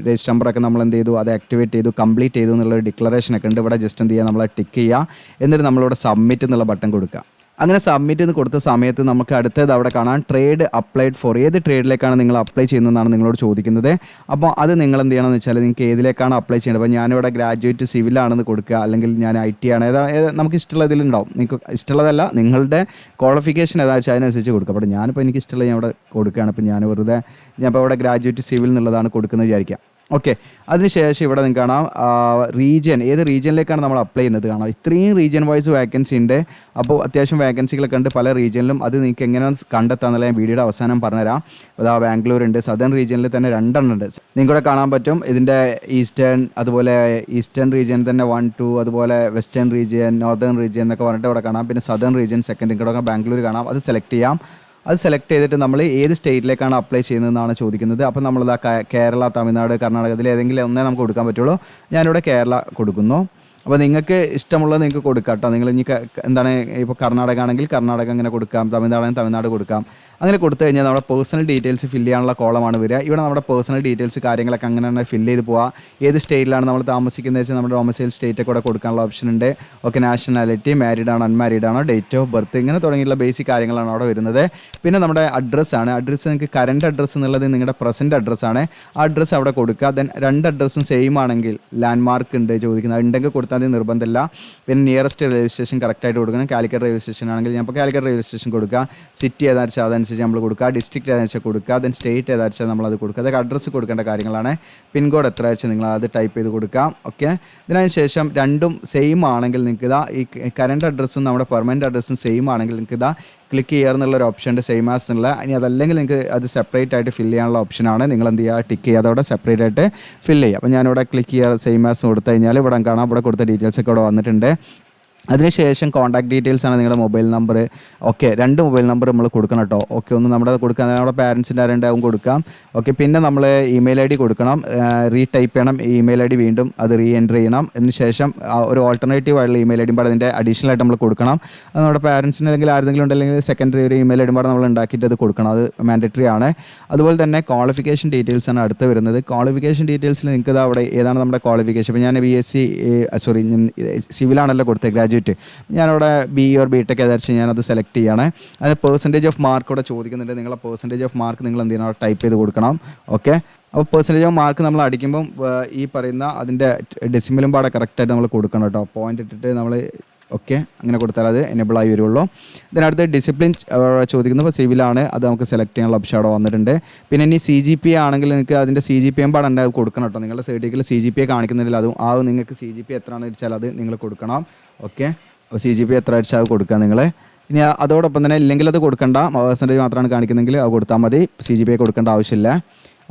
രജിസ്റ്റർ നമ്പറൊക്കെ നമ്മൾ എന്ത് ചെയ്തു, അത് ആക്ടിവേറ്റ് ചെയ്തു, കംപ്ലീറ്റ് ചെയ്തു എന്നുള്ളൊരു ഡിക്ലറേഷനൊക്കെ ഉണ്ട്. ഇവിടെ ജസ്റ്റ് എന്ത് ചെയ്യുക, നമ്മൾ ടിക്ക് ചെയ്യുക, എന്നിട്ട് നമ്മളിവിടെ സബ്മിറ്റ് എന്നുള്ള ബട്ടൺ കൊടുക്കുക. അങ്ങനെ സബ്മിറ്റ് എന്ന് കൊടുത്ത സമയത്ത് നമുക്ക് അടുത്തത് അവിടെ കാണാൻ ട്രേഡ് അപ്ലൈഡ് ഫോർ, ഏത് ട്രേഡിലേക്കാണ് നിങ്ങൾ അപ്ലൈ ചെയ്യുന്നതെന്നാണ് നിങ്ങളോട് ചോദിക്കുന്നത്. അപ്പോൾ അത് നിങ്ങൾ എന്ത് ചെയ്യണമെന്ന് വെച്ചാൽ നിങ്ങൾക്ക് ഏതിലേക്കാണ് അപ്ലൈ ചെയ്യേണ്ടത്. അപ്പോൾ ഞാനിവിടെ ഗ്രാജുവേറ്റ് സിവിലാണെന്ന് കൊടുക്കുക, അല്ലെങ്കിൽ ഞാൻ IT ആണ്, നമുക്ക് ഇഷ്ടമുള്ള ഇതിലുണ്ടാവും. നിങ്ങൾക്ക് ഇഷ്ടമുള്ളതല്ല, നിങ്ങളുടെ ക്വാളിഫിക്കേഷൻ ഏതാണെന്ന് വെച്ചാൽ അതിനനുസരിച്ച് കൊടുക്കുക. അപ്പോൾ ഞാനിപ്പോൾ എനിക്ക് ഇഷ്ടമുള്ളത് ഞാൻ ഇവിടെ കൊടുക്കുകയാണ്. ഇപ്പോൾ ഞാൻ ഇപ്പോൾ ഇവിടെ ഗ്രാജുവേറ്റ് സിവിൽ എന്നുള്ളതാണ് കൊടുക്കുന്നത് വിചാരിക്കാം. ഓക്കെ, അതിനുശേഷം ഇവിടെ നിങ്ങൾക്ക് കാണാം റീജിയൻ, ഏത് റീജിയനിലേക്കാണ് നമ്മൾ അപ്ലൈ ചെയ്യുന്നത് കാണാം. ഇത്രയും റീജിയൻ വൈസ് വേക്കൻസി ഉണ്ട്. അപ്പോൾ അത്യാവശ്യം വേക്കൻസികളൊക്കെ ഉണ്ട് പല റീജിയനിലും. അത് നിങ്ങൾക്ക് എങ്ങനെയാണ് കണ്ടെത്താമെന്നുള്ള ഞാൻ വീഡിയോയുടെ അവസാനം പറഞ്ഞുതരാം. അതാ ബാംഗ്ലൂർ ഉണ്ട്, സദേൺ റീജിയനിൽ തന്നെ 2 ഉണ്ട്. നിങ്ങൾക്കിവിടെ കാണാൻ പറ്റും ഇതിൻ്റെ ഈസ്റ്റേൺ, അതുപോലെ ഈസ്റ്റേൺ റീജിയൻ തന്നെ 1, 2, അതുപോലെ വെസ്റ്റേൺ റീജിയൻ, നോർത്തേൺ റീജിയൻ എന്നൊക്കെ പറഞ്ഞിട്ട് ഇവിടെ കാണാം. പിന്നെ സദേൺ റീജിയൻ സെക്കൻഡ്, ഇവിടെ ബാംഗ്ലൂർ കാണാം. അത് സെലക്ട് ചെയ്യാം. അത് സെലക്ട് ചെയ്തിട്ട് നമ്മൾ ഏത് സ്റ്റേറ്റിലേക്കാണ് അപ്ലൈ ചെയ്യുന്നതെന്നാണ് ചോദിക്കുന്നത്. അപ്പോൾ നമ്മളിതാ കേരള, തമിഴ്നാട്, കർണാടക, ഇതിൽ ഏതെങ്കിലും ഒന്നേ നമുക്ക് കൊടുക്കാൻ പറ്റുള്ളൂ. ഞാനിവിടെ കേരള കൊടുക്കുന്നു. അപ്പോൾ നിങ്ങൾക്ക് ഇഷ്ടമുള്ളത് നിങ്ങൾക്ക് കൊടുക്കാം കേട്ടോ. നിങ്ങൾ ഇനി എന്താണ്, ഇപ്പോൾ കർണാടക ആണെങ്കിൽ കർണാടക അങ്ങനെ കൊടുക്കാം, തമിഴ്നാടാണെങ്കിൽ തമിഴ്നാട് കൊടുക്കാം. അങ്ങനെ കൊടുത്തു കഴിഞ്ഞാൽ നമ്മുടെ പേഴ്സണൽ ഡീറ്റെയിൽസ് ഫില്ല് ചെയ്യാനുള്ള കോളമാണ് വരിക. ഇവിടെ നമ്മുടെ പേഴ്സണൽ ഡീറ്റെയിൽസ് കാര്യങ്ങളൊക്കെ അങ്ങനെ തന്നെ ഫില്ല് ചെയ്ത് പോവുക. ഏത് സ്റ്റേറ്റിലാണ് നമ്മൾ താമസിക്കുന്നത് വെച്ചാൽ നമ്മുടെ ഡൊമസൈൽ സ്റ്റേറ്റ് കൂടെ കൊടുക്കാനുള്ള ഓപ്ഷൻ ഉണ്ട്. ഓക്കെ, നാഷണാലിറ്റി, മാരീഡ് ആണോ അൺമാരീഡ് ആണോ, ഡേറ്റ് ഓഫ് ബർത്ത്, ഇങ്ങനെ തുടങ്ങിയുള്ള ബേസിക് കാര്യങ്ങളാണ് അവിടെ വരുന്നത്. പിന്നെ നമ്മുടെ അഡ്രസ്സാണ്. അഡ്രസ്സ് നിങ്ങൾക്ക് കറണ്ട് അഡ്രസ്സ് എന്നുള്ളത് നിങ്ങളുടെ പ്രസൻറ്റ് അഡ്രസ്സാണ്. ആ അഡ്രസ്സ് അവിടെ കൊടുക്കുക. ദെൻ 2 അഡ്രസ്സും സെയിം ആണെങ്കിൽ ലാൻഡ് മാർക്ക് ഉണ്ട് ചോദിക്കുന്നത്, ഉണ്ടെങ്കിൽ കൊടുത്താൽ മതി, നിർബന്ധമില്ല. പിന്നെ നിയറസ്റ്റ് റെയിൽവേ സ്റ്റേഷൻ കറക്റ്റായിട്ട് കൊടുക്കണം. കാലിക്കറ്റ് റെയിൽവേ സ്റ്റേഷൻ ആണെങ്കിൽ ഞാൻ ഇപ്പോൾ കാലിക്കറ്റ് റെയിൽവേ സ്റ്റേഷൻ കൊടുക്കുക. സിറ്റി ഏതാ വെച്ചാൽ അതനുസരിച്ച് നമ്മൾ കൊടുക്കുക. ഡിസ്ട്രിക്റ്റ് ഏതാ വെച്ചാൽ കൊടുക്കുക. ദെൻ സ്റ്റേറ്റ് ഏതാ വെച്ചാൽ നമ്മളത് കൊടുക്കുക. അതൊക്കെ അഡ്രസ്സ് കൊടുക്കേണ്ട കാര്യങ്ങളാണ്. പിൻകോഡ് എത്ര വെച്ചാൽ നിങ്ങൾ അത് ടൈപ്പ് ചെയ്ത് കൊടുക്കാം. ഓക്കെ, ഇതിനു ശേഷം രണ്ടും സെയിം ആണെങ്കിൽ നിങ്ങൾക്ക് ഇതാ ഈ കറണ്ട് അഡ്രസ്സും നമ്മുടെ പെർമനൻറ്റ് അഡ്രസ്സും സെയിം ആണെങ്കിൽ നിങ്ങൾക്ക് ഇതാ ക്ലിക്ക് ചെയ്യാറുള്ളൊരു ഓപ്ഷൻ ഉണ്ട്, സെയിം ആസ് എന്നുള്ള. ഇനി അതല്ലെങ്കിൽ നിങ്ങൾക്ക് അത് സെപ്പറേറ്റ് ആയിട്ട് ഫില്ല് ചെയ്യാനുള്ള ഓപ്ഷനാണ്. നിങ്ങൾ എന്ത് ചെയ്യുക, ടിക്ക് ചെയ്യുക, അതോടെ സെപ്പറേറ്റ് ആയിട്ട് ഫില്ല് ചെയ്യുക. അപ്പോൾ ഞാനിവിടെ ക്ലിക്ക് ചെയ്യുക, സെയിം ആസ് കൊടുത്തു കഴിഞ്ഞാൽ ഇവിടെ കാണാം, ഇവിടെ കൊടുത്ത ഡീറ്റെയിൽസ് ഒക്കെ ഇവിടെ വന്നിട്ടുണ്ട്. അതിനുശേഷം കോൺടാക്ട് ഡീറ്റെയിൽസ് ആണ് നിങ്ങളുടെ mobile number. Okay, 2 mobile number നമ്മൾ കൊടുക്കണം കേട്ടോ. ഓക്കെ, ഒന്ന് നമ്മുടെ കൊടുക്കാം, നമ്മുടെ പാരൻസിൻ്റെ ആരുണ്ടാവും കൊടുക്കാം. ഓക്കെ, പിന്നെ നമ്മൾ ഇമെയിൽ ID കൊടുക്കണം, റീടൈപ്പ് ചെയ്യണം ഇമെയിൽ ID, വീണ്ടും അത് റീ എൻറ്റർ ചെയ്യണം. അതിനുശേഷം ഒരു ഓൾട്ടർനേറ്റീവ് ആയിട്ടുള്ള ഇമെയിൽ ID പാടെ അതിൻ്റെ അഡീഷണൽ ആയിട്ട് നമ്മൾ കൊടുക്കണം. അത് നമ്മുടെ പാരൻസിന് അല്ലെങ്കിൽ ആരെങ്കിലും ഉണ്ടെങ്കിൽ സെക്കൻഡറി ഒരു ഇമെയിൽ ID പാടെ നമ്മൾ ഉണ്ടാക്കിയിട്ട് അത് കൊടുക്കണം, അത് മാൻഡറ്ററി ആണ്. അതുപോലെ തന്നെ ക്വാളിഫിക്കേഷൻ ഡീറ്റെയിൽസ് ആണ് അടുത്ത് വരുന്നത്. ക്വാളിഫിക്കേഷൻ ഡീറ്റെയിൽസിൽ നിങ്ങൾക്ക് ഇത് അവിടെ ഏതാണ് നമ്മുടെ ക്വാളിഫിക്കേഷൻ. ഇപ്പോൾ ഞാൻ BSc സിവിലാണല്ലോ കൊടുത്തത്, ഗ്രാജുവേറ്റ്. ഞാനവിടെ BE or BTech ഏതാണെന്ന് ഞാനത് സെലക്ട് ചെയ്യണേ. അതിന് പെർസെൻറ്റേജ് ഓഫ് മാർക്ക് ഇവിടെ ചോദിക്കുന്നുണ്ട്. നിങ്ങളെ പെർസെൻറ്റേജ് ഓഫ് മാർക്ക് നിങ്ങൾ എന്ത് ചെയ്യണം, ടൈപ്പ് ചെയ്ത് കൊടുക്കണം. ഓക്കെ, അപ്പോൾ പെർസെൻറ്റേജ് ഓഫ് മാർക്ക് നമ്മൾ അടിക്കുമ്പം ഈ പറയുന്ന അതിൻ്റെ ഡെസിമലും പാടെ കറക്റ്റായിട്ട് നമ്മൾ കൊടുക്കണം കേട്ടോ. പോയിൻ്റ് ഇട്ടിട്ട് നമ്മൾ ഓക്കെ അങ്ങനെ കൊടുത്താൽ അത് എനേബിൾ ആയി വരുള്ളൂ. ഇതിനടുത്ത് ഡിസിപ്ലിൻ ചോദിക്കുന്നത് ഇപ്പോൾ സിവിലാണ്, അത് നമുക്ക് സെലക്ട് ചെയ്യാനുള്ള ഓപ്ഷൻ അവിടെ വന്നിട്ടുണ്ട്. പിന്നെ ഇനി CGPA ആണെങ്കിൽ നിങ്ങൾക്ക് അതിൻ്റെ CGPA പാടുണ്ട്, അത് കൊടുക്കണം കേട്ടോ. നിങ്ങളുടെ സർട്ടിഫിക്കറ്റിൽ CGPA കാണിക്കുന്നില്ല, അതും നിങ്ങൾക്ക് CGPA എത്രയാണെന്ന് വെച്ചാൽ അത് നിങ്ങൾ കൊടുക്കണം. ഓക്കെ, അപ്പോൾ CGPA എത്ര വെച്ചാൽ അത് കൊടുക്കുക നിങ്ങൾ. ഇനി അതോടൊപ്പം തന്നെ ഇല്ലെങ്കിൽ അത് കൊടുക്കേണ്ട, പെർസെൻറ്റേജ് മാത്രമാണ് കാണിക്കുന്നെങ്കിൽ അത് കൊടുത്താൽ മതി, CGPA കൊടുക്കേണ്ട ആവശ്യമില്ല.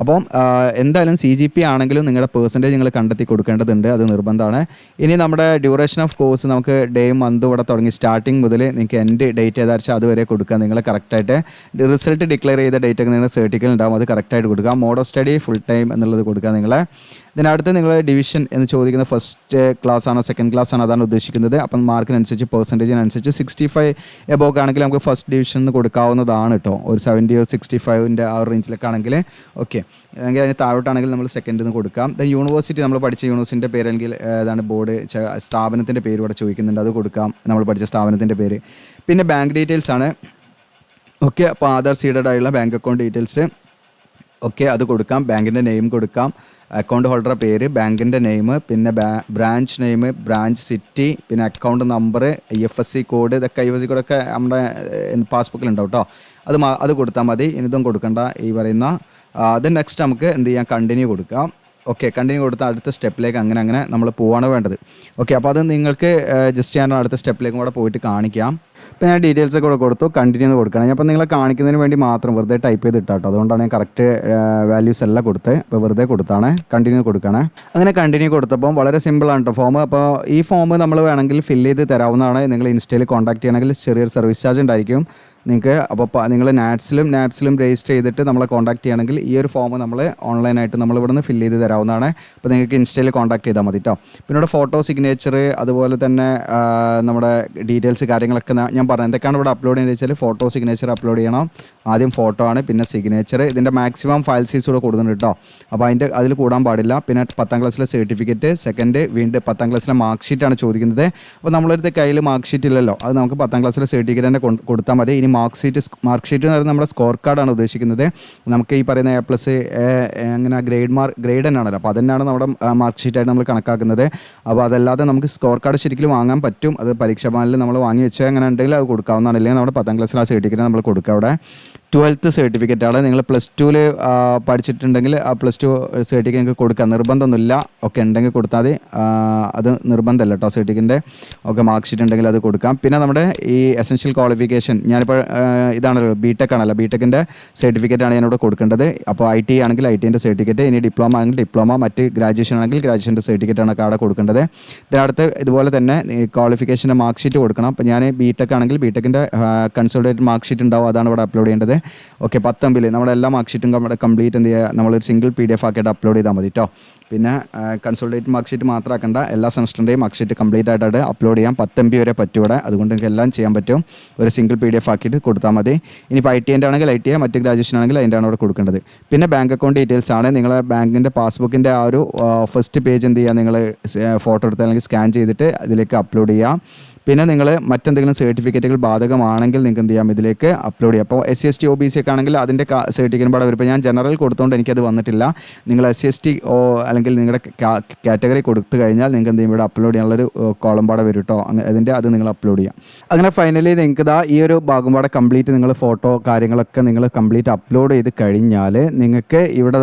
അപ്പം എന്തായാലും CGPA ആണെങ്കിലും നിങ്ങളുടെ പെർസെൻറ്റേജ് നിങ്ങൾ കണ്ടെത്തി കൊടുക്കേണ്ടതുണ്ട്, അത് നിർബന്ധമാണ്. ഇനി നമ്മുടെ ഡ്യൂറേഷൻ ഓഫ് കോഴ്സ് നമുക്ക് ഡേയും മന്തും ഇവിടെ തുടങ്ങി സ്റ്റാർട്ടിങ് മുതൽ നിങ്ങൾക്ക് എൻഡ് ഡേറ്റ് ഏതാ വെച്ചാൽ അതുവരെ കൊടുക്കുക. നിങ്ങൾ കറക്റ്റായിട്ട് റിസൾട്ട് ഡിക്ലെയർ ചെയ്ത ഡേറ്റ് ഒക്കെ നിങ്ങളുടെ സർട്ടിഫിക്കറ്റ് ഉണ്ടാകും, അത് കറക്റ്റായിട്ട് കൊടുക്കുക. Mode of study full time എന്നുള്ളത് കൊടുക്കുക നിങ്ങൾ. ഇതിനടുത്ത് നിങ്ങൾ ഡിവിഷൻ എന്ന് ചോദിക്കുന്ന ഫസ്റ്റ് ക്ലാസ് ആണോ സെക്കൻഡ് ക്ലാസ് ആണോ അതാണ് ഉദ്ദേശിക്കുന്നത്. അപ്പം മാർക്കിനനുസരിച്ച് പെർസെൻറ്റേജിനനുസരിച്ച് 65 എബോവ് ആണെങ്കിൽ നമുക്ക് ഫസ്റ്റ് ഡിവിഷൻ കൊടുക്കാവുന്നതാണ് കേട്ടോ. ഒരു 70 or 65 ആ റേഞ്ചിലൊക്കെ ആണെങ്കിൽ ഓക്കെ. അല്ലെങ്കിൽ അതിന് താഴോട്ടാണെങ്കിൽ നമ്മൾ സെക്കൻഡിൽ കൊടുക്കാം. ദെൻ യൂണിവേഴ്സിറ്റി നമ്മൾ പഠിച്ച യൂണിവേഴ്സിറ്റിൻ്റെ പേര് അല്ലെങ്കിൽ ഏതാണ് ബോർഡ് സ്ഥാപനത്തിൻ്റെ പേര് ഇവിടെ ചോദിക്കുന്നുണ്ട്, അത് കൊടുക്കാം, നമ്മൾ പഠിച്ച സ്ഥാപനത്തിൻ്റെ പേര്. പിന്നെ ബാങ്ക് ഡീറ്റെയിൽസ് ആണ്. ഓക്കെ, അപ്പോൾ ആധാർ സീഡഡ് ആയുള്ള ബാങ്ക് അക്കൗണ്ട് ഡീറ്റെയിൽസ് ഓക്കെ അത് കൊടുക്കാം. ബാങ്കിൻ്റെ നെയിം കൊടുക്കാം, അക്കൗണ്ട് ഹോൾഡറുടെ പേര്, ബാങ്കിൻ്റെ നെയിം, പിന്നെ ബ്രാഞ്ച് നെയിം, ബ്രാഞ്ച് സിറ്റി, പിന്നെ അക്കൗണ്ട് നമ്പർ, IFSC കോഡ്, ഇതൊക്കെ IFSC കോഡൊക്കെ നമ്മുടെ പാസ്ബുക്കിലുണ്ടാവും കേട്ടോ. അത് കൊടുത്താൽ മതി. ഇനിതും കൊടുക്കണ്ട ഈ പറയുന്ന. അത് നെക്സ്റ്റ് നമുക്ക് എന്ത് ചെയ്യാം, കണ്ടിന്യൂ കൊടുക്കാം. ഓക്കെ, കണ്ടിന്യൂ കൊടുത്താൽ അടുത്ത സ്റ്റെപ്പിലേക്ക് അങ്ങനെ നമ്മൾ പോവാണ് വേണ്ടത്. ഓക്കെ, അപ്പോൾ അത് നിങ്ങൾക്ക് ജസ്റ്റ് ഞാൻ അടുത്ത സ്റ്റെപ്പിലേക്കും കൂടെ പോയിട്ട് കാണിക്കാം. ഇപ്പോൾ ഞാൻ ഡീറ്റെയിൽസ് ഒക്കെ കൊടുത്തു, കണ്ടിന്യൂ കൊടുക്കണം. അപ്പോൾ നിങ്ങളെ കാണിക്കുന്നതിന് വേണ്ടി മാത്രം വെറുതെ ടൈപ്പ് ചെയ്ത് ഇട്ടാട്ടോ, അതുകൊണ്ടാണ് ഞാൻ കറക്റ്റ് വാല്യൂസ് എല്ലാം കൊടുത്ത് ഇപ്പോൾ വെറുതെ കൊടുത്താണ്. കണ്ടിന്യൂ കൊടുക്കണേ. അങ്ങനെ കണ്ടിന്യൂ കൊടുത്തപ്പോൾ വളരെ സിമ്പിളാണ് കേട്ടോ ഫോം. അപ്പോൾ ഈ ഫോം നമ്മൾ വേണമെങ്കിൽ ഫില്ല് ചെയ്ത് തരാവുന്നതാണ്. നിങ്ങൾ ഇൻസ്റ്റയിൽ കോൺടാക്ട് ചെയ്യണമെങ്കിൽ ചെറിയൊരു സർവീസ് ചാർജ് ഉണ്ടായിരിക്കും നിങ്ങൾക്ക്. അപ്പോൾ നിങ്ങൾ നാപ്സിലും രജിസ്റ്റർ ചെയ്തിട്ട് നമ്മളെ കോൺടാക്ട് ചെയ്യണമെങ്കിൽ ഈ ഒരു ഫോം നമ്മൾ ഓൺലൈനായിട്ട് നമ്മൾ ഇവിടുന്ന് ഫില്ല് ചെയ്ത് തരാവുന്നതാണ്. അപ്പോൾ നിങ്ങൾക്ക് ഇൻസ്റ്റയിൽ കോൺടാക്ട് ചെയ്താൽ മതി കേട്ടോ. പിന്നെ ഇവിടെ ഫോട്ടോ, സിഗ്നേച്ചർ, അതുപോലെ തന്നെ നമ്മുടെ ഡീറ്റെയിൽസ് കാര്യങ്ങളൊക്കെ ഞാൻ പറഞ്ഞു. എന്തൊക്കെയാണ് ഇവിടെ അപ്ലോഡ് ചെയ്യുന്നത് വെച്ചാൽ ഫോട്ടോ, സിഗ്നേച്ചർ അപ്ലോഡ് ചെയ്യണം. ആദ്യം ഫോട്ടോ ആണ്, പിന്നെ സിഗ്നേച്ചർ. ഇതിൻ്റെ മാക്സിമം ഫയൽ സൈസ് കൂടെ കൊടുക്കുന്നുണ്ട് കേട്ടോ. അപ്പോൾ അതിൽ കൂടാൻ പാടില്ല. പിന്നെ 10ാം ക്ലാസ്സിലെ സർട്ടിഫിക്കറ്റ്, സെക്കൻഡ് വീണ്ടും 10ാം ക്ലാസ്സിലെ മാർക്ക് ഷീറ്റാണ് ചോദിക്കുന്നത്. അപ്പോൾ നമ്മളടുത്ത് കയ്യിൽ മാർക്ക് ഷീറ്റ് ഇല്ലല്ലോ, അത് നമുക്ക് 10ാം ക്ലാസ്സിലെ സർട്ടിഫിക്കറ്റ് തന്നെ കൊടുത്താൽ മതി. ഇനി മാർക്ക് ഷീറ്റ് എന്ന് പറയുന്നത് നമ്മുടെ സ്കോർ കാർഡാണ് ഉദ്ദേശിക്കുന്നത്. നമുക്ക് ഈ പറയുന്ന A+ അങ്ങനെ ഗ്രേഡ് തന്നെയാണല്ലോ, അപ്പോൾ അതന്നെയാണ് നമ്മുടെ മാർക്ക് ഷീറ്റായിട്ട് നമ്മൾ കണക്കാക്കുന്നത്. അപ്പോൾ അതല്ലാതെ നമുക്ക് സ്കോർ കാർഡ് ശരിക്കും വാങ്ങാൻ പറ്റും. അത് പരീക്ഷാ ഭവനിൽ നമ്മൾ വാങ്ങി വെച്ചാൽ അങ്ങനെ ഉണ്ടെങ്കിൽ അത് കൊടുക്കാവുന്നതാണ്. അല്ലെങ്കിൽ നമ്മുടെ 10ാം ക്ലാസ്സിലെ ആ സർട്ടിഫിക്കറ്റ് നമ്മൾ കൊടുക്കുക. അവിടെ 12th സർട്ടിഫിക്കറ്റാണ്. നിങ്ങൾ +2 പഠിച്ചിട്ടുണ്ടെങ്കിൽ ആ +2 സർട്ടിഫിക്കറ്റ് നിങ്ങൾക്ക് കൊടുക്കാം, നിർബന്ധമൊന്നുമില്ല. ഒക്കെ ഉണ്ടെങ്കിൽ കൊടുത്താൽ മതി, അത് നിർബന്ധമല്ല കേട്ടോ സർട്ടിഫിക്കറ്റിൻ്റെ. ഒക്കെ മാർക്ക് ഷീറ്റ് ഉണ്ടെങ്കിൽ അത് കൊടുക്കാം. പിന്നെ നമ്മുടെ ഈ എസെൻഷ്യൽ ക്വാളിഫിക്കേഷൻ ഞാനിപ്പോൾ ഇതാണല്ലോ BTech ആണല്ലോ, BTechൻ്റെ സർട്ടിഫിക്കറ്റാണ് ഞാനിവിടെ കൊടുക്കേണ്ടത്. അപ്പോൾ IT ആണെങ്കിൽ ITൻ്റെ സർട്ടിഫിക്കറ്റ്, ഇനി ഡിപ്ലോമ ആണെങ്കിൽ ഡിപ്ലോമ, മറ്റ് ഗ്രാജുവേഷൻ ആണെങ്കിൽ ഗ്രാജുവേഷൻ്റെ സർട്ടിഫിക്കറ്റാണ് അവിടെ കൊടുക്കേണ്ടത്. ഇതിനടുത്ത് ഇതുപോലെ തന്നെ ക്വാളിഫിക്കേഷൻ്റെ മാർക്ക് ഷീറ്റ് കൊടുക്കണം. അപ്പോൾ ഞാൻ BTech ആണെങ്കിൽ BTechൻ്റെ കൺസോളിഡേറ്റഡ് മാർക്ക് ഷീറ്റ് ഉണ്ടാവും, അതാണ് ഇവിടെ അപ്ലോഡ് ചെയ്യേണ്ടത്. ഓക്കെ, 10 MB നമ്മുടെ എല്ലാ മാർക്ക് ഷീറ്റും കംപ്ലീറ്റ് എന്ത് ചെയ്യുക, നമ്മളൊരു സിംഗിൾ PDF ആക്കിയിട്ട് അപ്ലോഡ് ചെയ്താൽ മതി കേട്ടോ. പിന്നെ കൺസോളിഡേറ്റ് മാർക്ക് ഷീറ്റ് മാത്രമാക്കണ്ട, എല്ലാ സെമസ്റ്ററിൻ്റെയും മാർക്ക് ഷീറ്റ് കംപ്ലീറ്റ് ആയിട്ട് അപ്ലോഡ് ചെയ്യാം. 10 MB വരെ പറ്റും ഇവിടെ, അതുകൊണ്ട് നിങ്ങൾക്ക് എല്ലാം ചെയ്യാൻ പറ്റും. ഒരു സിംഗിൾ PDF ആക്കിയിട്ട് കൊടുത്താൽ മതി. ഇനിയിപ്പോൾ IT ആണെങ്കിൽ IT, മറ്റ് ഗ്രാജുവേഷൻ ആണെങ്കിൽ അതിൻ്റെയാണ് ഇവിടെ കൊടുക്കേണ്ടത്. പിന്നെ ബാങ്ക് അക്കൗണ്ട് ഡീറ്റെയിൽസ് ആണ്. നിങ്ങളെ ബാങ്കിൻ്റെ പാസ്ബുക്കിൻ്റെ ആ ഒരു ഫസ്റ്റ് പേജ് എന്ത് ചെയ്യുക, നിങ്ങൾ ഫോട്ടോ എടുത്ത് അല്ലെങ്കിൽ സ്കാൻ ചെയ്തിട്ട് അതിലേക്ക് അപ്ലോഡ് ചെയ്യുക. പിന്നെ നിങ്ങൾ മറ്റെന്തെങ്കിലും സർട്ടിഫിക്കറ്റുകൾ ബാധകമാണെങ്കിൽ നിങ്ങൾക്ക് എന്ത് ചെയ്യാം, ഇതിലേക്ക് അപ്ലോഡ് ചെയ്യാം. അപ്പോൾ SC ST OBC ഒക്കെ ആണെങ്കിൽ അതിൻ്റെ സർട്ടിഫിക്കറ്റ് പാടെ വരും. ഇപ്പോൾ ഞാൻ ജനറൽ കൊടുത്തുകൊണ്ട് എനിക്കത് വന്നിട്ടില്ല. നിങ്ങൾ SC ST അല്ലെങ്കിൽ നിങ്ങളുടെ കാറ്റഗറി കൊടുത്തു കഴിഞ്ഞാൽ നിങ്ങൾക്ക് എന്ത് ചെയ്യും, ഇവിടെ അപ്ലോഡ് ചെയ്യാനുള്ളൊരു കോളം പാടെ വരും കേട്ടോ. അത് നിങ്ങൾ അപ്ലോഡ് ചെയ്യാം. അങ്ങനെ ഫൈനലി നിങ്ങൾക്ക് ഈ ഒരു ഭാഗം പാടെ കംപ്ലീറ്റ് നിങ്ങൾ ഫോട്ടോ കാര്യങ്ങളൊക്കെ നിങ്ങൾ കംപ്ലീറ്റ് അപ്ലോഡ് ചെയ്ത് കഴിഞ്ഞാൽ നിങ്ങൾക്ക് ഇവിടെ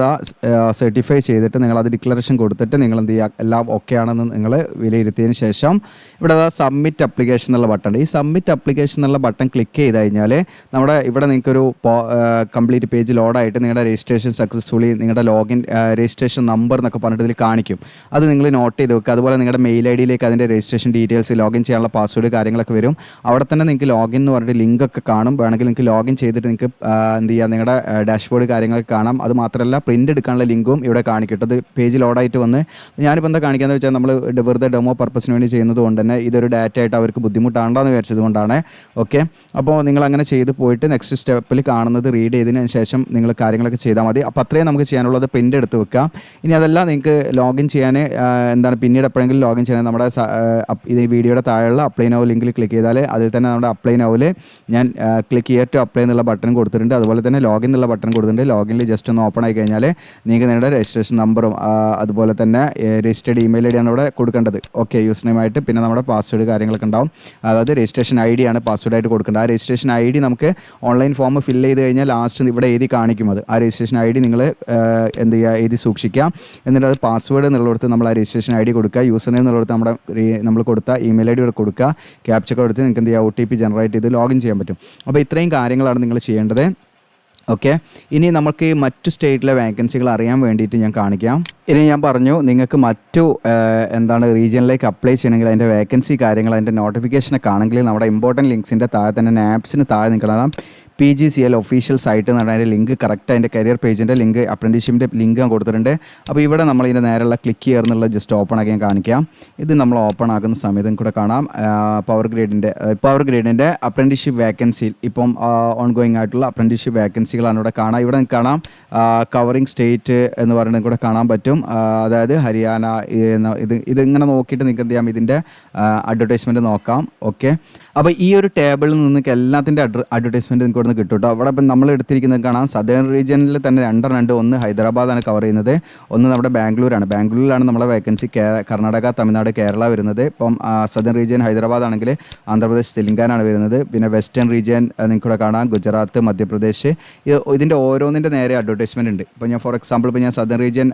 സർട്ടിഫൈ ചെയ്തിട്ട് നിങ്ങളത് ഡിക്ലറേഷൻ കൊടുത്തിട്ട് നിങ്ങൾ എന്ത് ചെയ്യുക, എല്ലാം ഓക്കെ ആണെന്ന് നിങ്ങൾ വിലയിരുത്തിയതിന് ശേഷം ഇവിടെ സബ്മിറ്റ് അപ്ലിക്കേഷൻ എന്നുള്ള ബട്ടൺ ഉണ്ട്. ഈ സബ്മിറ്റ് അപ്ലിക്കേഷൻ എന്നുള്ള ബട്ടൺ ക്ലിക്ക് ചെയ്ത് കഴിഞ്ഞാൽ നമ്മുടെ ഇവിടെ നിങ്ങൾക്കൊരു കംപ്ലീറ്റ് പേജ് ലോഡായിട്ട് നിങ്ങളുടെ രജിസ്ട്രേഷൻ സക്സസ്ഫുള്ളി നിങ്ങളുടെ ലോഗിൻ രജിസ്ട്രേഷൻ നമ്പർ എന്നൊക്കെ പറഞ്ഞിട്ട് ഇതിൽ കാണിക്കും. അത് നിങ്ങൾ നോട്ട് ചെയ്ത് വെക്കുക. അതുപോലെ നിങ്ങളുടെ മെയിൽ ID യിലേക്ക് അതിൻ്റെ രജിസ്ട്രേഷൻ ഡീറ്റെയിൽസ്, ലോഗിൻ ചെയ്യാനുള്ള പാസ്വേഡ് കാര്യങ്ങളൊക്കെ വരും. അവിടെ തന്നെ നിങ്ങൾക്ക് ലോഗിൻ എന്ന് പറഞ്ഞിട്ട് ലിങ്ക് ഒക്കെ കാണും. വേണമെങ്കിൽ നിങ്ങൾക്ക് ലോഗിൻ ചെയ്തിട്ട് നിങ്ങൾക്ക് എന്ത് ചെയ്യുക, നിങ്ങളുടെ ഡാഷ്ബോർഡ് കാര്യങ്ങളൊക്കെ കാണാം. അത് മാത്രമല്ല പ്രിൻ്റ് എടുക്കാനുള്ള ലിങ്കും ഇവിടെ കാണിക്കും. അത് പേജ് ലോഡായിട്ട് വന്ന് ഞാനിപ്പോൾ എന്താ കാണിക്കാന്ന് വെച്ചാൽ നമ്മൾ വെറുതെ ഡെമോ പർപ്പസിന് വേണ്ടി ചെയ്യുന്നത് കൊണ്ട് തന്നെ ഇതൊരു ഡാറ്റ ആയിട്ട് അവർക്ക് ബുദ്ധിമുട്ടാണ്ടെന്ന് വിചാരിച്ചത് കൊണ്ടാണ്. ഓക്കെ, അപ്പോൾ നിങ്ങൾ അങ്ങനെ ചെയ്ത് പോയിട്ട് നെക്സ്റ്റ് സ്റ്റെപ്പിൽ കാണുന്നത് റീഡ് ചെയ്തതിന് ശേഷം നിങ്ങൾ കാര്യങ്ങളൊക്കെ ചെയ്താൽ മതി. അപ്പോൾ അത്രയും നമുക്ക് ചെയ്യാനുള്ളത് പ്രിൻ്റ് എടുത്ത് വെക്കാം. ഇനി അതല്ല നിങ്ങൾക്ക് ലോഗിൻ ചെയ്യാൻ പിന്നീട് എപ്പോഴെങ്കിലും ലോഗിൻ ചെയ്യാൻ നമ്മുടെ ഇത് വീഡിയോയുടെ താഴെയുള്ള അപ്ലൈ നൗ ലിങ്കിൽ ക്ലിക്ക് ചെയ്താൽ അതിൽ തന്നെ നമ്മുടെ അപ്ലൈ നൗവിൽ ഞാൻ ക്ലിക്ക് ഹിയർ ടു അപ്ലൈ എന്നുള്ള ബട്ടൺ കൊടുത്തിട്ടുണ്ട്. അതുപോലെ തന്നെ ലോഗിൻ എന്നുള്ള ബട്ടൺ കൊടുത്തിട്ടുണ്ട്. ലോഗിനിൽ ജസ്റ്റ് ഒന്ന് ഓപ്പൺ ആയി കഴിഞ്ഞാൽ നിങ്ങൾക്ക് നിങ്ങളുടെ രജിസ്ട്രേഷൻ നമ്പറും അതുപോലെ തന്നെ രജിസ്റ്റേർഡ് ഇമെയിൽ ID ആണ് ഇവിടെ കൊടുക്കേണ്ടത്. ഓക്കെ, യൂസ് നെയിമായിട്ട് പിന്നെ നമ്മുടെ പാസ്വേഡ് കാര്യങ്ങളൊക്കെ ഉണ്ടാവും. അതായത് രജിസ്ട്രേഷൻ ID ആണ് പാസ്വേഡായിട്ട് കൊടുക്കേണ്ടത്. ആ രജിസ്ട്രേഷൻ ID നമുക്ക് ഓൺലൈൻ ഫോം ഫില്ല് ചെയ്ത് കഴിഞ്ഞാൽ ലാസ്റ്റ് ഇവിടെ എഴുതി കാണിക്കും. ആ രജിസ്ട്രേഷൻ ID നിങ്ങൾ എന്ത് ചെയ്യുക, എഴുതി സൂക്ഷിക്കുക. എന്നിട്ട് അത് പാസ്വേഡ് എന്നുള്ളിടത്ത് നമ്മൾ ആ രജിസ്ട്രേഷൻ ID കൊടുക്കുക. യൂസർ നെയിം എന്നുള്ളിടത്ത് നമ്മൾ കൊടുത്ത ഇമെയിൽ ID ഇവിടെ കൊടുക്കുക. ക്യാപ്ച കൊടുത്ത് നിങ്ങൾക്ക് എന്ത് ചെയ്യുക, OTP ജനറേറ്റ് ചെയ്ത് ലോഗിൻ ചെയ്യാൻ പറ്റും. അപ്പോൾ ഇത്രയും കാര്യങ്ങളാണ് നിങ്ങൾ ചെയ്യേണ്ടത്. ഓക്കെ, ഇനി നമുക്ക് മറ്റു സ്റ്റേറ്റിലെ വാക്കൻസികൾ അറിയാൻ വേണ്ടിയിട്ട് ഞാൻ കാണിക്കാം. ഇനി ഞാൻ പറഞ്ഞു നിങ്ങൾക്ക് മറ്റു റീജിയനിലേക്ക് അപ്ലൈ ചെയ്യണമെങ്കിൽ അതിൻ്റെ വേക്കൻസി കാര്യങ്ങൾ അതിൻ്റെ നോട്ടിഫിക്കേഷനൊക്കെ ആണെങ്കിൽ നമ്മുടെ ഇമ്പോർട്ടൻറ്റ് ലിങ്ക്സിൻ്റെ താഴെ തന്നെ നാപ്സിന് താഴെ നിൽക്കണം PGCL ഒഫീഷ്യൽ സൈറ്റ് എന്ന് പറഞ്ഞാൽ അതിൻ്റെ ലിങ്ക് കറക്റ്റ് അതിൻ്റെ കരിയർ പേജിൻ്റെ ലിങ്ക് അപ്രൻറ്റീഷിപ്പിൻ്റെ ലിങ്ക് ഞാൻ കൊടുത്തിട്ടുണ്ട്. അപ്പോൾ ഇവിടെ നമ്മൾ ഇതിൻ്റെ നേരെയുള്ള ക്ലിക്ക് ചെയ്യുന്നുള്ള ജസ്റ്റ് ഓപ്പൺ ആക്കി ഞാൻ കാണിക്കാം. ഇത് നമ്മൾ ഓപ്പൺ ആക്കുന്ന സമയത്ത് കൂടെ കാണാം പവർ ഗ്രേഡിൻ്റെ അപ്രൻറ്റീഷിപ്പ് വേക്കൻസിയിൽ ഇപ്പം ഓൺഗോയിങ് ആയിട്ടുള്ള അപ്രൻറ്റീഷിപ്പ് വേക്കൻസികളാണ് ഇവിടെ കാണാം. ഇവിടെ നിങ്ങൾക്ക് കാണാം കവറിങ് സ്റ്റേറ്റ് എന്ന് പറയുന്നത് കൂടെ കാണാൻ പറ്റും. അതായത് ഹരിയാന ഇതിങ്ങനെ നോക്കിയിട്ട് നിങ്ങൾക്ക് എന്ത് ചെയ്യാം, ഇതിൻ്റെ അഡ്വർടൈസ്മെൻറ്റ് നോക്കാം. ഓക്കെ, അപ്പോൾ ഈ ഒരു ടേബിളിൽ നിന്ന് എല്ലാത്തിൻ്റെ അഡ്വർടൈസ്മെൻറ്റ് നിങ്ങൾക്ക് ഇവിടെ നിന്ന് കിട്ടും കേട്ടോ. അവിടെ ഇപ്പം നമ്മൾ എടുത്തിരിക്കുന്നത് കാണാം സദേൺ റീജിയനിൽ തന്നെ രണ്ടെണ്ണം. ഒന്ന് ഹൈദരാബാദാണ് കവർ ചെയ്യുന്നത്, ഒന്ന് നമ്മുടെ ബാംഗ്ലൂരിലാണ് നമ്മളെ വേക്കൻസി. കർണാടക, തമിഴ്നാട്, കേരള വരുന്നത്. ഇപ്പം സദേൺ റീജിയൻ ഹൈദരാബാദ് ആണെങ്കിൽ ആന്ധ്രാപ്രദേശ്, തെലങ്കാനയാണ് വരുന്നത്. പിന്നെ വെസ്റ്റേൺ റീജിയൻ നിങ്ങൾക്കിവിടെ കാണാം ഗുജറാത്ത്, മധ്യപ്രദേശ്. ഇതിൻ്റെ ഓരോന്നിൻ്റെ നേരെ അഡ്വർടൈസ്മെൻറ്റ് ഉണ്ട്. ഇപ്പോൾ ഞാൻ ഫോർ എക്സാമ്പിൾ ഇപ്പോൾ ഞാൻ സദേൺ റീജിയൻ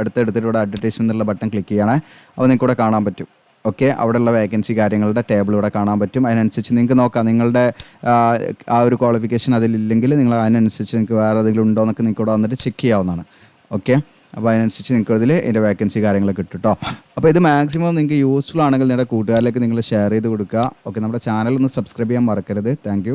എടുത്തിട്ട് ഇവിടെ അഡ്വർടൈസ്മെൻറ്റ് എന്നുള്ള ബട്ടൺ ക്ലിക്ക് ചെയ്യണേ. അപ്പോൾ നിങ്ങൾക്കിവിടെ കാണാൻ പറ്റും. ഓക്കെ, അവിടെയുള്ള വേക്കൻസി കാര്യങ്ങളുടെ ടേബിൾ ഇവിടെ കാണാൻ പറ്റും. അതിനനുസരിച്ച് നിങ്ങൾക്ക് നോക്കാം. നിങ്ങളുടെ ആ ഒരു ക്വാളിഫിക്കേഷൻ അതിലില്ലെങ്കിൽ നിങ്ങൾ അതിനനുസരിച്ച് നിങ്ങൾക്ക് വേറെ ഏതെങ്കിലും ഉണ്ടോ എന്നൊക്കെ നിങ്ങൾക്ക് ഇവിടെ വന്നിട്ട് ചെക്ക് ചെയ്യാവുന്നതാണ്. ഓക്കെ, അപ്പോൾ അതിനനുസരിച്ച് നിങ്ങൾക്ക് ഇതിൽ ഇതിൻ്റെ വേക്കൻസി കാര്യങ്ങളൊക്കെ കിട്ടും കേട്ടോ. അപ്പോൾ ഇത് മാക്സിമം നിങ്ങൾക്ക് യൂസ്ഫുൾ ആണെങ്കിൽ നിങ്ങളുടെ കൂട്ടുകാരിലേക്ക് നിങ്ങൾ ഷെയർ ചെയ്ത് കൊടുക്കുക. ഓക്കെ, നമ്മുടെ ചാനൽ ഒന്ന് സബ്സ്ക്രൈബ് ചെയ്യാൻ മറക്കരുത്. താങ്ക്